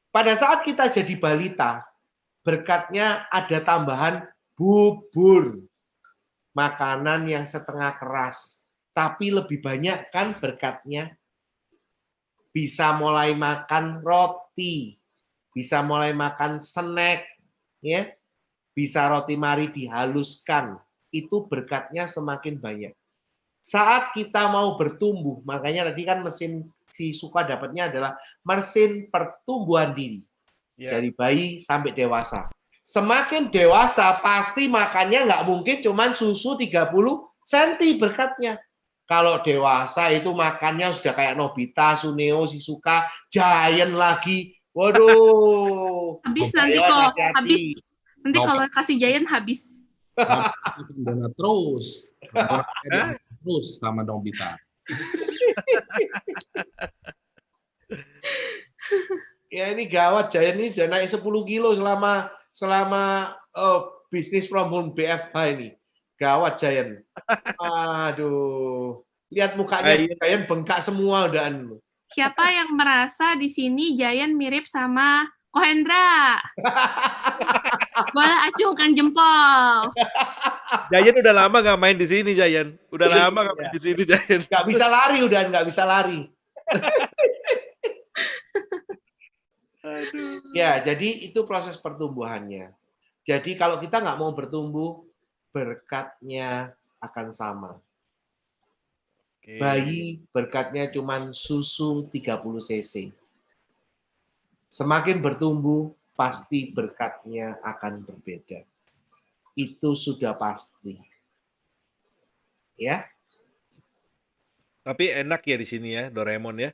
Pada saat kita jadi balita, berkatnya ada tambahan bubur. Makanan yang setengah keras. Tapi lebih banyak kan berkatnya. Bisa mulai makan roti. Bisa mulai makan snack. Ya, bisa roti mari dihaluskan. Itu berkatnya semakin banyak. Saat kita mau bertumbuh, makanya tadi kan mesin si Suka dapatnya adalah mesin pertumbuhan diri.
Ya.
Dari bayi sampai dewasa. Semakin dewasa pasti makannya nggak mungkin cuma susu 30 cm berkatnya. Kalau dewasa itu makannya sudah kayak Nobita, Suneo, Shizuka, Giant lagi. Waduh.
Habis
Ayo,
nanti kok,
hati-hati.
habis. Nanti
Nope.
kalau kasih Giant habis.
Donat terus. Terus sama Nobita.
Ya ini gawat, Giant ini udah naik 10 kilo selama bisnis from home BFH ini. Gawat Giant. Aduh. Lihat mukanya Giant bengkak semua udahan.
Siapa yang merasa di sini Giant mirip sama Kohendra? Boleh acungkan jempol.
Jayan udah lama nggak main di sini, Jayan. Udah lama nggak main di sini, Jayan.
Nggak bisa lari udah, nggak bisa lari.
Aduh.
Ya, jadi itu proses pertumbuhannya. Jadi kalau kita nggak mau bertumbuh, berkatnya akan sama.
Oke.
Bayi berkatnya cuma susu 30 cc. Semakin bertumbuh, pasti berkatnya akan berbeda. Itu sudah pasti. Ya.
Tapi enak ya di sini ya, Doraemon ya.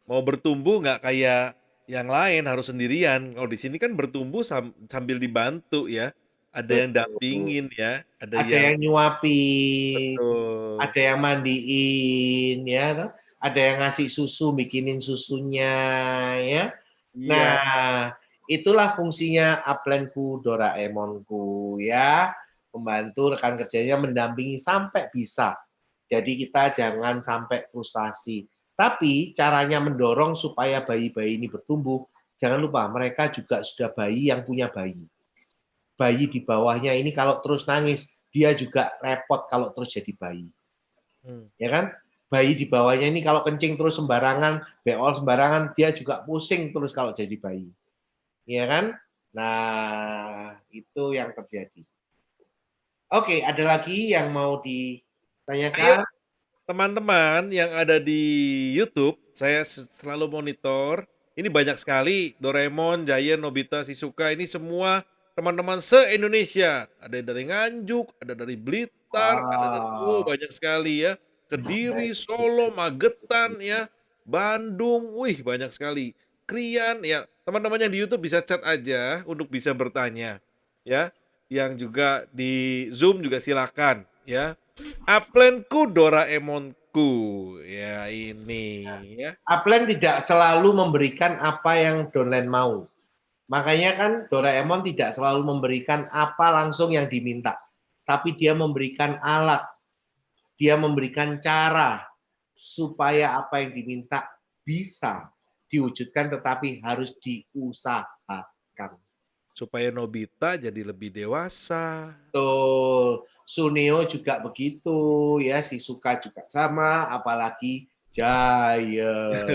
Mau bertumbuh nggak kayak yang lain harus sendirian. Kalau di sini kan bertumbuh sambil dibantu ya. Ada yang dampingin ya, ada yang
nyuapin,
betul.
ada yang mandiin, ya, ada yang ngasih susu, bikinin susunya, ya.
Iya.
Nah, itulah fungsinya Uplandku, Doraemonku, ya, membantu rekan kerjanya mendampingi sampai bisa. Jadi kita jangan sampai frustasi. Tapi caranya mendorong supaya bayi-bayi ini bertumbuh, jangan lupa mereka juga sudah bayi yang punya bayi. Bayi di bawahnya ini kalau terus nangis, dia juga repot kalau terus jadi bayi. Ya kan? Bayi di bawahnya ini kalau kencing terus sembarangan, beol sembarangan, dia juga pusing terus kalau jadi bayi. Ya kan? Nah, itu yang terjadi. Oke, ada lagi yang mau ditanyakan?
Ayo, teman-teman yang ada di YouTube, saya selalu monitor. Ini banyak sekali Doraemon, Giant, Nobita, Shizuka, ini semua teman-teman se-Indonesia. Ada dari Nganjuk, ada dari Blitar, ada dari banyak sekali ya. Kediri, Solo, Magetan ya, Bandung, wih banyak sekali. Krian ya, teman-teman yang di YouTube bisa chat aja untuk bisa bertanya ya. Yang juga di Zoom juga silakan ya. Uplandku, Doraemonku ya ini ya.
Upland tidak selalu memberikan apa yang Doraemon mau. Makanya kan Doraemon tidak selalu memberikan apa langsung yang diminta. Tapi dia memberikan alat. Dia memberikan cara supaya apa yang diminta bisa diwujudkan tetapi harus diusahakan.
Supaya Nobita jadi lebih dewasa.
Betul. Suneo juga begitu ya, Shizuka juga sama, apalagi Giant.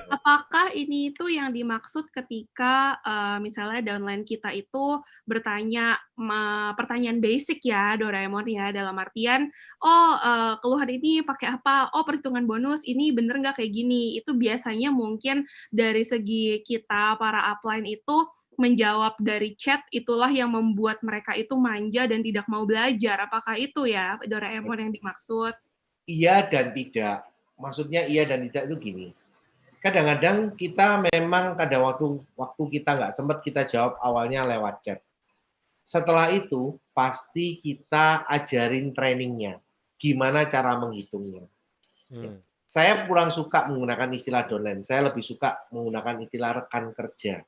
Apakah ini itu yang dimaksud ketika misalnya downline kita itu bertanya pertanyaan basic ya Doraemon ya, dalam artian, keluhan ini pakai apa? Oh, perhitungan bonus ini bener nggak kayak gini? Itu biasanya mungkin dari segi kita para upline itu menjawab dari chat, itulah yang membuat mereka itu manja dan tidak mau belajar. Apakah itu ya Doraemon yang dimaksud?
Iya dan tidak. Maksudnya iya dan tidak itu gini. Kadang-kadang kita memang waktu kita nggak sempat kita jawab awalnya lewat chat. Setelah itu pasti kita ajarin trainingnya, gimana cara menghitungnya. Saya kurang suka menggunakan istilah downline, saya lebih suka menggunakan istilah rekan kerja.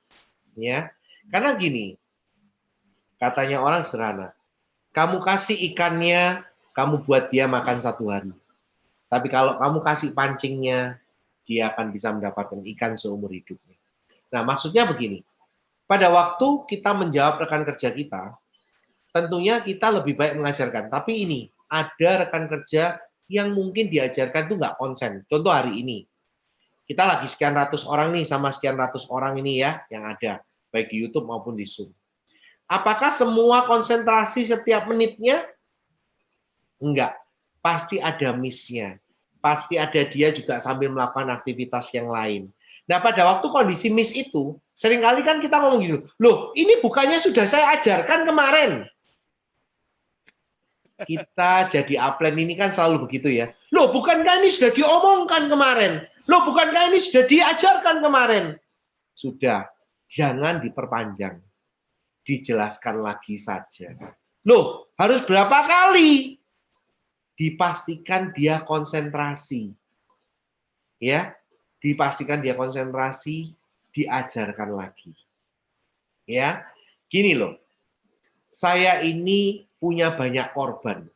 Ya, karena gini, katanya orang sederhana, kamu kasih ikannya, kamu buat dia makan 1 hari. Tapi kalau kamu kasih pancingnya, dia akan bisa mendapatkan ikan seumur hidupnya. Nah, maksudnya begini, pada waktu kita menjawab rekan kerja kita, tentunya kita lebih baik mengajarkan. Tapi ini, ada rekan kerja yang mungkin diajarkan itu nggak konsen. Contoh hari ini, kita lagi sekian ratus orang nih sama sekian ratus orang ini ya, yang ada, baik di YouTube maupun di Zoom. Apakah semua konsentrasi setiap menitnya? Enggak. Pasti ada miss-nya. Pasti ada dia juga sambil melakukan aktivitas yang lain. Nah, pada waktu kondisi miss itu, seringkali kan kita ngomong gitu, loh, ini bukannya sudah saya ajarkan kemarin. Kita jadi upline ini kan selalu begitu ya. Loh, bukankah ini sudah diomongkan kemarin? Loh, bukankah ini sudah diajarkan kemarin? Sudah, jangan diperpanjang. Dijelaskan lagi saja. Loh, harus berapa kali? Dipastikan dia konsentrasi. Ya, dipastikan dia konsentrasi, diajarkan lagi. Ya, gini loh. Saya ini punya banyak korban.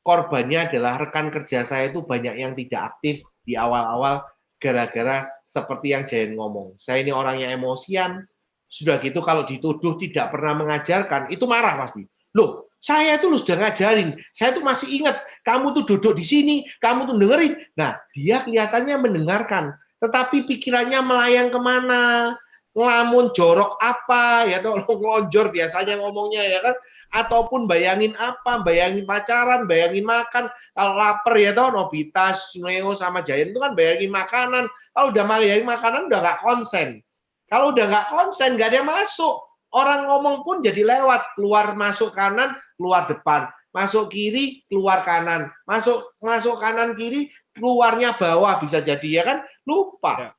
Korbannya adalah rekan kerja saya itu banyak yang tidak aktif di awal-awal gara-gara seperti yang Jayan ngomong. Saya ini orangnya emosian, sudah gitu kalau dituduh tidak pernah mengajarkan, itu marah pasti. Loh, saya tuh sudah ngajarin, saya tuh masih ingat, kamu tuh duduk di sini, kamu tuh dengerin. Nah, dia kelihatannya mendengarkan, tetapi pikirannya melayang kemana, ngelamun jorok apa, ya tuh ngelonjor biasanya ngomongnya ya kan, ataupun bayangin apa, bayangin pacaran, bayangin makan, kalau lapar ya tuh Nobita, Suneo sama Jayan itu kan bayangin makanan, kalau udah bayangin makanan udah nggak konsen, kalau udah nggak konsen nggak ada yang masuk. Orang ngomong pun jadi lewat, keluar masuk kanan, keluar depan, masuk kiri, keluar kanan, masuk kanan kiri, keluarnya bawah bisa jadi ya kan, lupa.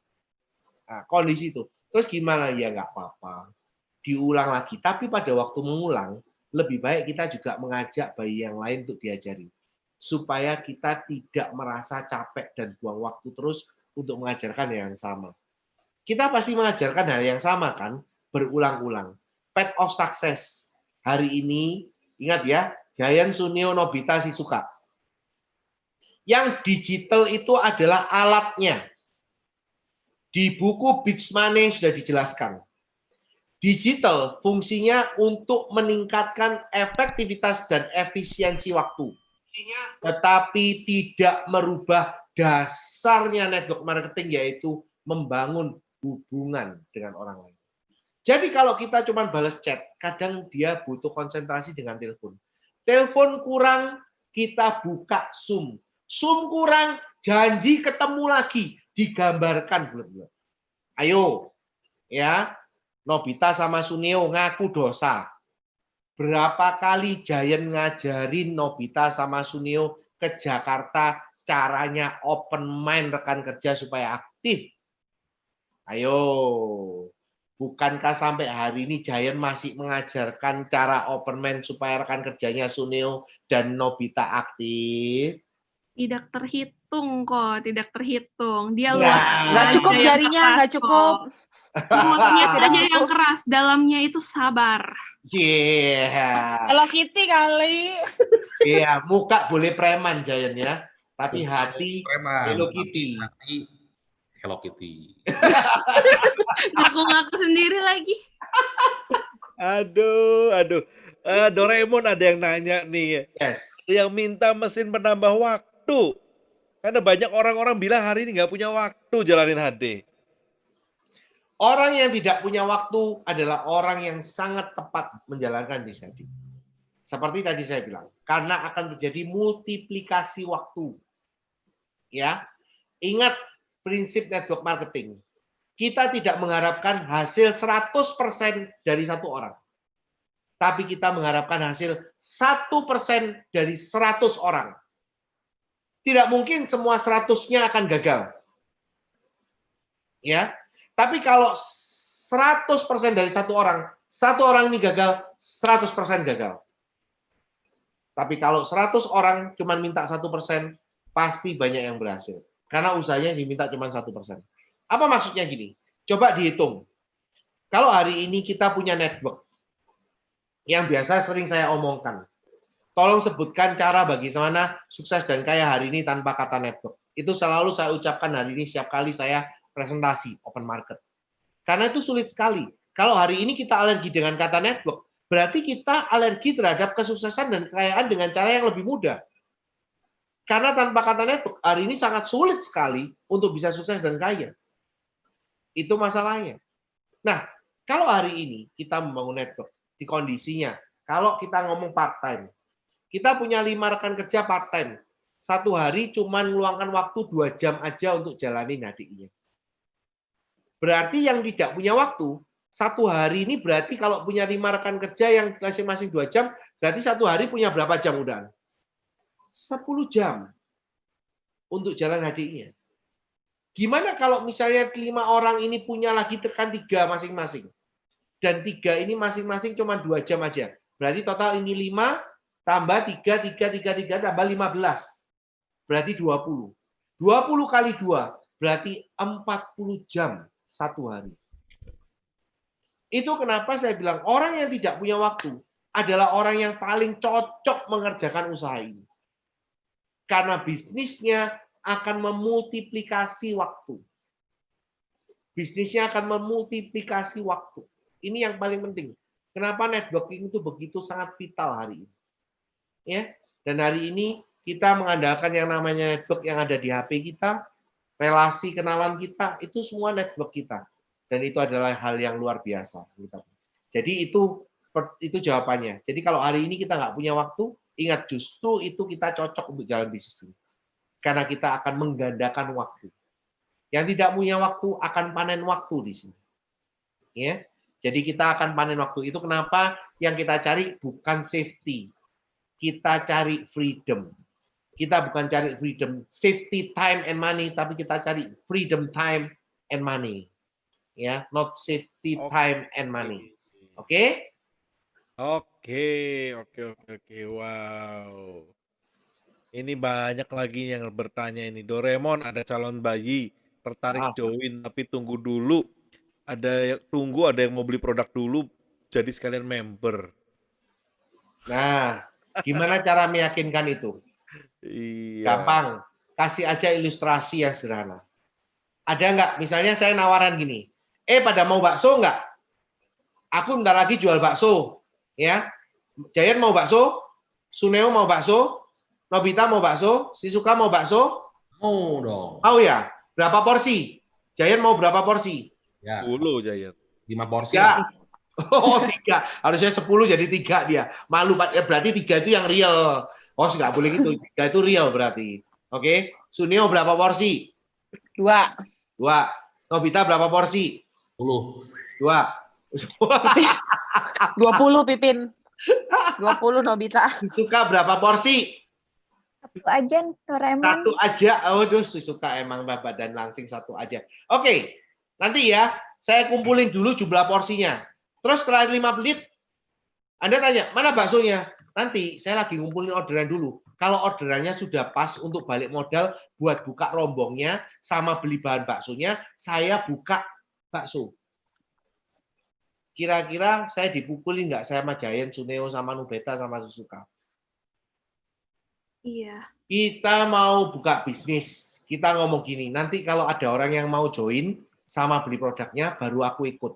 Nah, kondisi itu. Terus gimana ya nggak apa-apa, diulang lagi. Tapi pada waktu mengulang, lebih baik kita juga mengajak bayi yang lain untuk diajari, supaya kita tidak merasa capek dan buang waktu terus untuk mengajarkan yang sama. Kita pasti mengajarkan hal yang sama kan, berulang-ulang. Path of success. Hari ini, ingat ya, Jayan, Suneo, Nobita, Shizuka. Yang digital itu adalah alatnya. Di buku Beach Money sudah dijelaskan. Digital fungsinya untuk meningkatkan efektivitas dan efisiensi waktu. Tetapi tidak merubah dasarnya network marketing, yaitu membangun hubungan dengan orang lain. Jadi kalau kita cuma balas chat, kadang dia butuh konsentrasi dengan telepon. Telepon kurang, kita buka Zoom. Zoom kurang, janji ketemu lagi, digambarkan bulat-bulat. Ayo, ya, Nobita sama Suneo ngaku dosa. Berapa kali Jayan ngajarin Nobita sama Suneo ke Jakarta caranya open mind rekan kerja supaya aktif? Ayo. Bukankah sampai hari ini Jayan masih mengajarkan cara open mind supaya rekan kerjanya Suneo dan Nobita aktif?
Tidak terhitung kok, tidak terhitung. Dia
Ya.
Nggak cukup
saja yang
jarinya,
keras
nggak cukup.
kok. Luarnya
Tidak
saja yang
cukup.
keras, dalamnya itu sabar.
Yeah.
Hello Kitty kali.
Iya, muka boleh preman Jayan ya, tapi hati
Preman,
Hello
tapi
Kitty.
hati Hello Kitty.
Ngaku-ngaku sendiri lagi.
Aduh. Doraemon ada yang nanya nih,
Yes.
yang minta mesin penambah waktu. Karena banyak orang-orang bilang hari ini nggak punya waktu jalanin HD.
Orang yang tidak punya waktu adalah orang yang sangat tepat menjalankan bisnis tadi. Seperti tadi saya bilang, karena akan terjadi multiplikasi waktu. Ya, ingat prinsip network marketing. Kita tidak mengharapkan hasil 100% dari satu orang. Tapi kita mengharapkan hasil 1% dari 100 orang. Tidak mungkin semua 100-nya akan gagal. Ya, tapi kalau 100% dari satu orang ini gagal, 100% gagal. Tapi kalau 100 orang cuma minta 1%, pasti banyak yang berhasil. Karena usahanya diminta cuma 1%. Apa maksudnya gini? Coba dihitung. Kalau hari ini kita punya network, yang biasa sering saya omongkan. Tolong sebutkan cara bagaimana sukses dan kaya hari ini tanpa kata network. Itu selalu saya ucapkan hari ini setiap kali saya presentasi open market. Karena itu sulit sekali. Kalau hari ini kita alergi dengan kata network, berarti kita alergi terhadap kesuksesan dan kekayaan dengan cara yang lebih mudah. Karena tanpa kata network, hari ini sangat sulit sekali untuk bisa sukses dan kaya. Itu masalahnya. Nah, kalau hari ini kita membangun network, di kondisinya, kalau kita ngomong part-time, kita punya 5 rekan kerja part-time. Satu hari cuma meluangkan waktu 2 jam aja untuk jalanin HDI-nya. Berarti yang tidak punya waktu, satu hari ini berarti kalau punya 5 rekan kerja yang masing-masing 2 jam, berarti satu hari punya berapa jam udah? 10 jam untuk jalan HDI-nya. Gimana kalau misalnya 5 orang ini punya lagi rekan 3 masing-masing? Dan 3 ini masing-masing cuma 2 jam aja. Berarti total ini 5, tambah 3, tambah 15. Berarti 20. 20 kali 2, berarti 40 jam satu hari. Itu kenapa saya bilang orang yang tidak punya waktu adalah orang yang paling cocok mengerjakan usaha ini. Karena bisnisnya akan memultiplikasi waktu. Bisnisnya akan memultiplikasi waktu. Ini yang paling penting. Kenapa networking itu begitu sangat vital hari ini? Ya, dan hari ini kita mengandalkan yang namanya network yang ada di HP kita, relasi kenalan kita, itu semua network kita. Dan itu adalah hal yang luar biasa. Jadi itu jawabannya. Jadi kalau hari ini kita nggak punya waktu, ingat justru itu kita cocok untuk jalan bisnis ini. Karena kita akan menggandakan waktu. Yang tidak punya waktu akan panen waktu di sini. Ya, jadi kita akan panen waktu. Itu kenapa yang kita cari bukan safety. Kita cari freedom. Kita bukan cari freedom, safety, time, and money, tapi kita cari freedom, time, and money. Ya, not safety, time, and money. Oke?
Oke. Wow. Ini banyak lagi yang bertanya ini. Doraemon ada calon bayi, tertarik join tapi tunggu dulu. Ada yang mau beli produk dulu, jadi sekalian member.
Nah, gimana cara meyakinkan itu?
Iya.
Gampang. Kasih aja ilustrasi yang sederhana. Ada nggak? Misalnya saya nawaran gini. Pada mau bakso nggak? Aku ntar lagi jual bakso. Ya. Jayan mau bakso? Suneo mau bakso? Nobita mau bakso? Shizuka mau bakso?
Mau dong.
Mau ya? Berapa porsi? Jayan mau berapa porsi?
Ya.
10 Jayan.
5 porsi.
Ya. Oh, 3. Harusnya 10 jadi 3 dia. Malu, berarti 3 itu yang real. Oh, nggak boleh gitu. 3 itu real berarti. Oke. Suneo berapa porsi?
2.
2. Nobita berapa porsi?
10.
2.
20 Pipin. 20 Nobita.
Suka berapa porsi?
1 aja, Doraemon.
1 aja. Aduh, suka emang Bapak dan langsing 1 aja. Oke. Nanti ya, saya kumpulin dulu jumlah porsinya. Terus setelah 5 menit, Anda tanya, mana baksonya? Nanti saya lagi ngumpulin orderan dulu. Kalau orderannya sudah pas untuk balik modal buat buka rombongnya sama beli bahan baksonya, saya buka bakso. Kira-kira saya dipukulin nggak saya sama Giant, Suneo, sama Nobita, sama Suzuka?
Iya.
Kita mau buka bisnis. Kita ngomong gini, nanti kalau ada orang yang mau join sama beli produknya, baru aku ikut.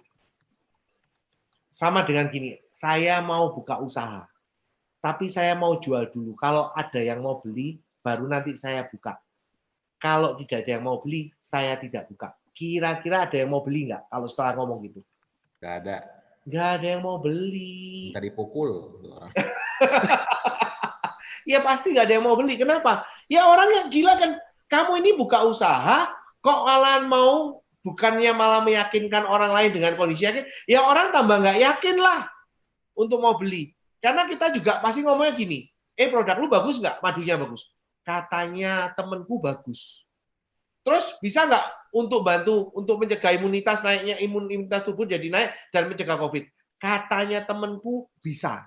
Sama dengan gini, saya mau buka usaha. Tapi saya mau jual dulu. Kalau ada yang mau beli, baru nanti saya buka. Kalau tidak ada yang mau beli, saya tidak buka. Kira-kira ada yang mau beli nggak kalau setelah ngomong gitu?
Nggak ada.
Nggak ada yang mau beli.
Minta dipukul tuh orang.
Ya pasti nggak ada yang mau beli. Kenapa? Ya orang yang gila kan. Kamu ini buka usaha, kok kalian mau bukannya malah meyakinkan orang lain dengan kondisi yakin, ya orang tambah nggak yakin lah untuk mau beli. Karena kita juga pasti ngomongnya gini, produk lu bagus nggak? Madunya bagus. Katanya temenku bagus. Terus bisa nggak untuk bantu, untuk mencegah imunitas naiknya, imunitas tubuh jadi naik dan mencegah COVID? Katanya temenku bisa.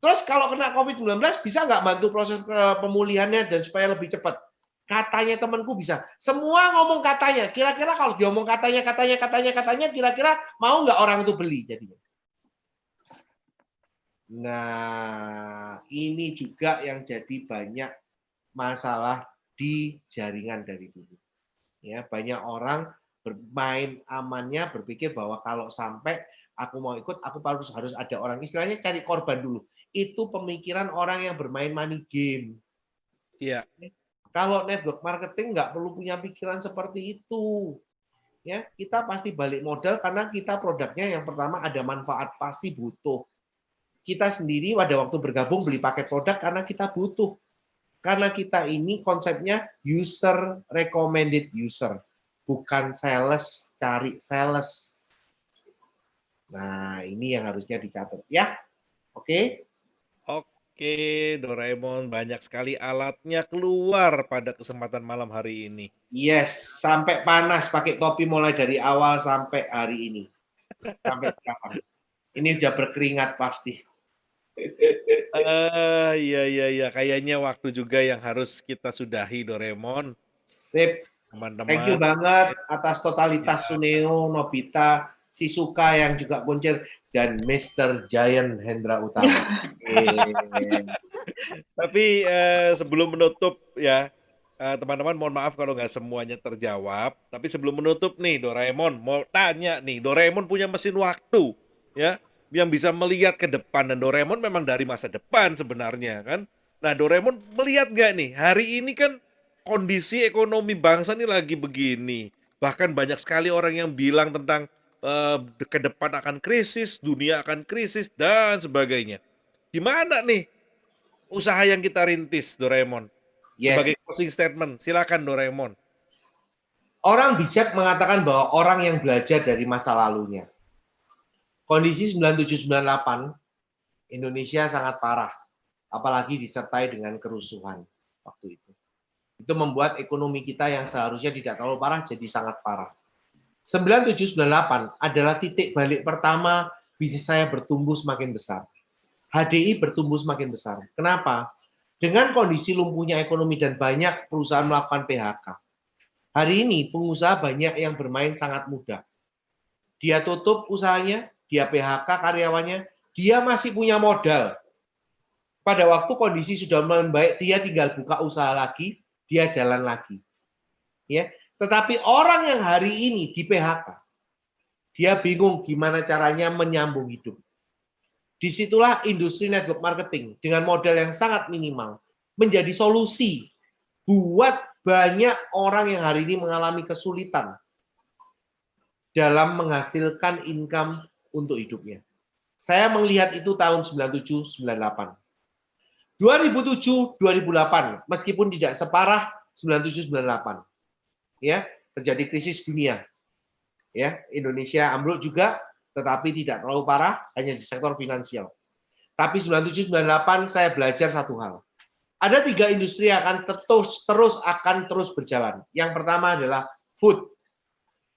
Terus kalau kena COVID-19 bisa nggak bantu proses pemulihannya dan supaya lebih cepat? Katanya temanku bisa. Semua ngomong katanya. Kira-kira kalau diomong katanya, kira-kira mau nggak orang itu beli jadinya? Nah, ini juga yang jadi banyak masalah di jaringan dari dulu. Ya, banyak orang bermain amannya berpikir bahwa kalau sampai aku mau ikut, aku harus ada orang, istilahnya cari korban dulu. Itu pemikiran orang yang bermain money game.
Iya.
Kalau network marketing nggak perlu punya pikiran seperti itu. Ya, kita pasti balik modal karena kita produknya yang pertama ada manfaat, pasti butuh. Kita sendiri pada waktu bergabung beli paket produk karena kita butuh. Karena kita ini konsepnya user recommended user, bukan sales cari sales. Nah, ini yang harusnya dicatat ya. Oke.
Oke, Doraemon, banyak sekali alatnya keluar pada kesempatan malam hari ini.
Yes, sampai panas pakai topi mulai dari awal sampai hari ini. Sampai sekarang. Ini udah berkeringat pasti.
Iya. Kayaknya waktu juga yang harus kita sudahi, Doraemon.
Sip.
Teman-teman.
Thank you banget atas totalitas
Ya.
Suneo, Nobita, Shizuka yang juga kuncir, dan Mr. Giant Hendra Utama.
Tapi sebelum menutup ya, teman-teman mohon maaf kalau nggak semuanya terjawab. Tapi sebelum menutup nih, Doraemon mau tanya nih, Doraemon punya mesin waktu ya, yang bisa melihat ke depan, dan Doraemon memang dari masa depan sebenarnya kan. Nah, Doraemon melihat nggak nih, hari ini kan kondisi ekonomi bangsa ini lagi begini. Bahkan banyak sekali orang yang bilang tentang ke depan akan krisis, dunia akan krisis dan sebagainya. Gimana nih usaha yang kita rintis, Doraemon?
Yes.
Sebagai closing statement, silakan Doraemon.
Orang bijak mengatakan bahwa orang yang belajar dari masa lalunya. Kondisi 97-98, Indonesia sangat parah, apalagi disertai dengan kerusuhan waktu itu. Itu membuat ekonomi kita yang seharusnya tidak terlalu parah jadi sangat parah. 97-98 adalah titik balik pertama bisnis saya bertumbuh semakin besar. HDI bertumbuh semakin besar. Kenapa? Dengan kondisi lumpuhnya ekonomi dan banyak perusahaan melakukan PHK. Hari ini pengusaha banyak yang bermain sangat mudah. Dia tutup usahanya, dia PHK karyawannya, dia masih punya modal. Pada waktu kondisi sudah membaik, dia tinggal buka usaha lagi, dia jalan lagi. Ya, tetapi orang yang hari ini di PHK, dia bingung gimana caranya menyambung hidup. Disitulah industri network marketing dengan modal yang sangat minimal menjadi solusi buat banyak orang yang hari ini mengalami kesulitan dalam menghasilkan income untuk hidupnya. Saya melihat itu tahun 97-98. 2007-2008, meskipun tidak separah 97-98. Ya, terjadi krisis dunia. Ya, Indonesia ambruk juga, tetapi tidak terlalu parah, hanya di sektor finansial. Tapi 97-98 saya belajar satu hal. Ada 3 industri yang akan terus berjalan. Yang pertama adalah food.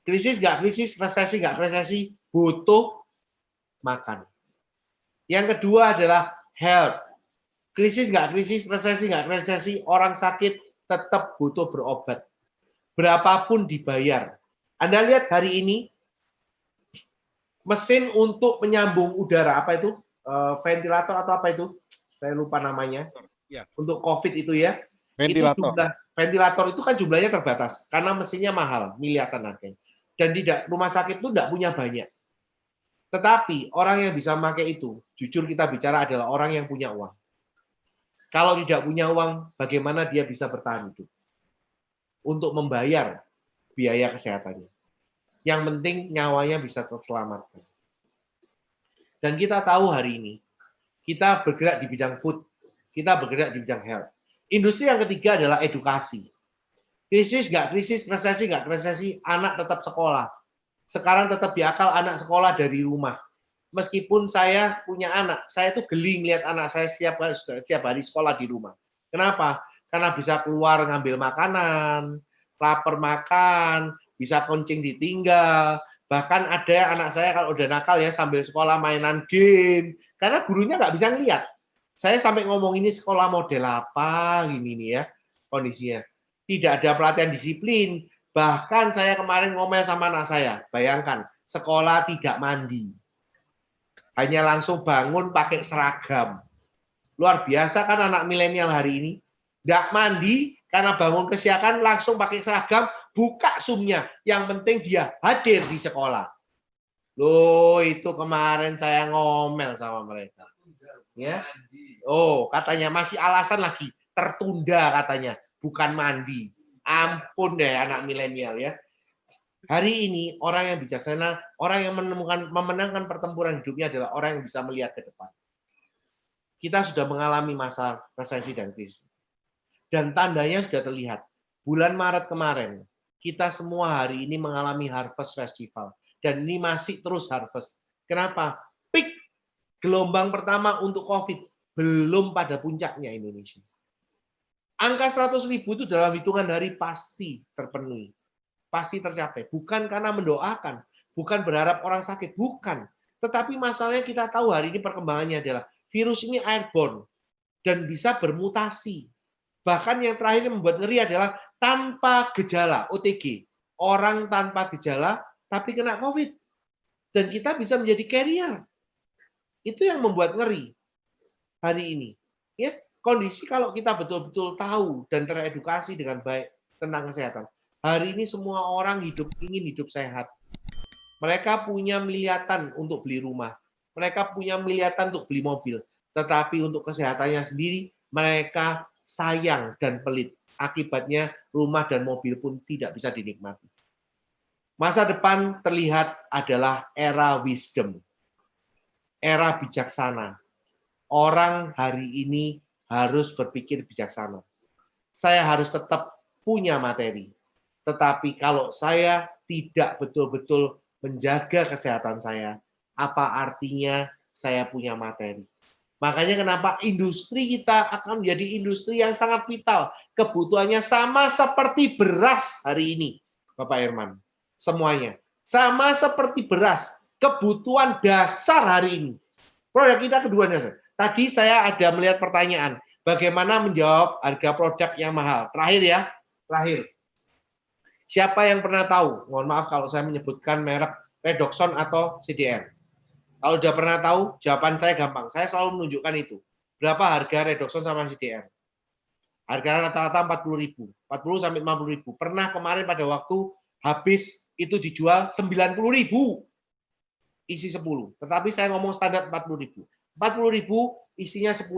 Krisis nggak krisis, resesi nggak resesi, butuh makan. Yang kedua adalah health. Krisis nggak krisis, resesi nggak resesi, orang sakit tetap butuh berobat. Berapapun dibayar. Anda lihat hari ini, mesin untuk penyambung udara, apa itu? Ventilator atau apa itu? Saya lupa namanya.
Ya.
Untuk COVID itu ya.
Ventilator.
Ventilator itu kan jumlahnya terbatas. Karena mesinnya mahal, miliaran harganya. Dan rumah sakit itu tidak punya banyak. Tetapi orang yang bisa memakai itu, jujur kita bicara adalah orang yang punya uang. Kalau tidak punya uang, bagaimana dia bisa bertahan hidup? Untuk membayar biaya kesehatannya. Yang penting nyawanya bisa terselamatkan. Dan kita tahu hari ini, kita bergerak di bidang food, kita bergerak di bidang health. Industri yang ketiga adalah edukasi. Krisis nggak krisis, resesi nggak resesi, anak tetap sekolah. Sekarang tetap diakal anak sekolah dari rumah. Meskipun saya punya anak, saya tuh geli lihat anak saya setiap hari sekolah di rumah. Kenapa? Karena bisa keluar ngambil makanan, lapar makan, bisa kencing ditinggal. Bahkan ada anak saya kalau udah nakal ya sambil sekolah mainan game. Karena gurunya nggak bisa ngeliat. Saya sampai ngomong ini sekolah model apa gini nih ya kondisinya. Tidak ada pelatihan disiplin. Bahkan saya kemarin ngomel sama anak saya. Bayangkan, sekolah tidak mandi. Hanya langsung bangun pakai seragam. Luar biasa kan anak milenial hari ini. Nggak mandi, karena bangun kesiakan langsung pakai seragam, buka Zoom-nya. Yang penting dia hadir di sekolah. Loh, itu kemarin saya ngomel sama mereka. Ya. Oh, katanya masih alasan lagi. Tertunda katanya, bukan mandi. Ampun deh anak milenial ya. Hari ini orang yang bijaksana, orang yang memenangkan pertempuran hidupnya adalah orang yang bisa melihat ke depan. Kita sudah mengalami masa resesi dan krisis. Dan tandanya sudah terlihat. Bulan Maret kemarin, kita semua hari ini mengalami Harvest Festival. Dan ini masih terus harvest. Kenapa? Peak gelombang pertama untuk COVID belum pada puncaknya Indonesia. Angka 100.000 itu dalam hitungan hari pasti terpenuhi. Pasti tercapai. Bukan karena mendoakan, bukan berharap orang sakit, bukan. Tetapi masalahnya kita tahu hari ini perkembangannya adalah virus ini airborne dan bisa bermutasi. Bahkan yang terakhir yang membuat ngeri adalah tanpa gejala, OTG. Orang tanpa gejala tapi kena COVID. Dan kita bisa menjadi carrier. Itu yang membuat ngeri hari ini. Ya, kondisi kalau kita betul-betul tahu dan teredukasi dengan baik tentang kesehatan. Hari ini semua orang ingin hidup sehat. Mereka punya miliatan untuk beli rumah. Mereka punya miliatan untuk beli mobil. Tetapi untuk kesehatannya sendiri, mereka sayang dan pelit. Akibatnya rumah dan mobil pun tidak bisa dinikmati. Masa depan terlihat adalah era wisdom. Era bijaksana. Orang hari ini harus berpikir bijaksana. Saya harus tetap punya materi. Tetapi kalau saya tidak betul-betul menjaga kesehatan saya, apa artinya saya punya materi? Makanya kenapa industri kita akan menjadi industri yang sangat vital. Kebutuhannya sama seperti beras hari ini, Bapak Herman. Semuanya. Sama seperti beras. Kebutuhan dasar hari ini. Produk kita keduanya. Tadi saya ada melihat pertanyaan. Bagaimana menjawab harga produk yang mahal? Terakhir ya. Terakhir. Siapa yang pernah tahu? Mohon maaf kalau saya menyebutkan merek Redoxon atau CDR. Kalau sudah pernah tahu, jawaban saya gampang. Saya selalu menunjukkan itu. Berapa harga Redoxon sama CDR? Harga rata-rata 40.000. 40 sampai 50.000. Pernah kemarin pada waktu habis itu dijual 90.000. Isi 10. Tetapi saya ngomong standar 40.000. 40.000 isinya 10.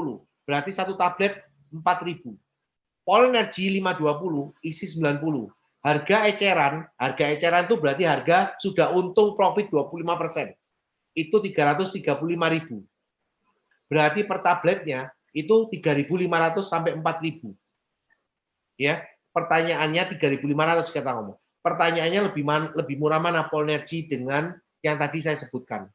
Berarti satu tablet 4.000. Polenergy 520 isi 90. Harga eceran itu berarti harga sudah untung profit 25%. Itu 335.000. Berarti per tabletnya itu 3.500 sampai 4.000. Ya, pertanyaannya 3.500 kita ngomong. Pertanyaannya lebih murah mana Polenergy dengan yang tadi saya sebutkan.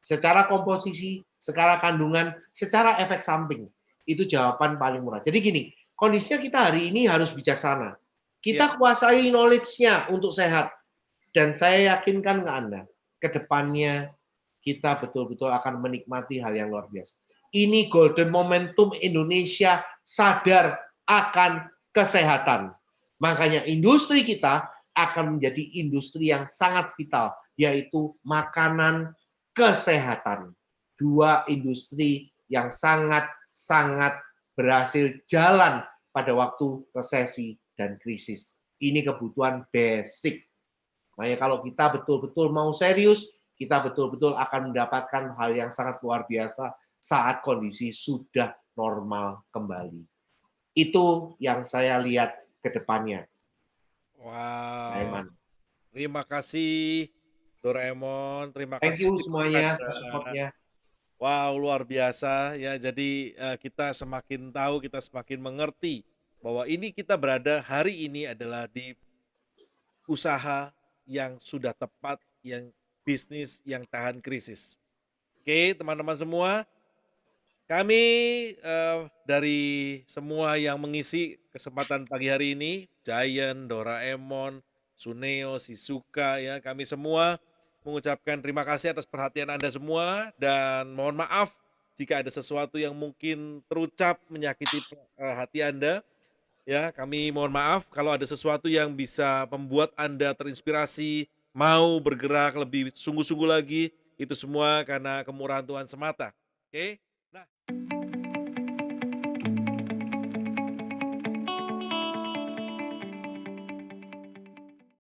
Secara komposisi, secara kandungan, secara efek samping. Itu jawaban paling murah. Jadi gini, kondisinya kita hari ini harus bijaksana. Kita kuasai knowledge-nya untuk sehat. Dan saya yakinkan ke Anda, ke depannya kita betul-betul akan menikmati hal yang luar biasa. Ini golden momentum Indonesia sadar akan kesehatan. Makanya industri kita akan menjadi industri yang sangat vital, yaitu makanan kesehatan. Dua industri yang sangat-sangat berhasil jalan pada waktu resesi dan krisis. Ini kebutuhan basic. Makanya kalau kita betul-betul mau serius, kita betul-betul akan mendapatkan hal yang sangat luar biasa saat kondisi sudah normal kembali. Itu yang saya lihat ke depannya.
Wow. Terima kasih Doraemon, terima
Thank
kasih
you
Mas
semuanya
Chandra.
support-nya.
Wow, luar biasa ya. Jadi kita semakin tahu, kita semakin mengerti bahwa ini kita berada hari ini adalah di usaha yang sudah tepat, yang bisnis yang tahan krisis. Oke, teman-teman semua, kami dari semua yang mengisi kesempatan pagi hari ini, Giant, Doraemon, Suneo, Shizuka, ya, kami semua mengucapkan terima kasih atas perhatian Anda semua dan mohon maaf jika ada sesuatu yang mungkin terucap menyakiti hati Anda. Ya, kami mohon maaf kalau ada sesuatu yang bisa membuat Anda terinspirasi, mau bergerak lebih sungguh-sungguh lagi, itu semua karena kemurahan Tuhan semata. Oke? Nah,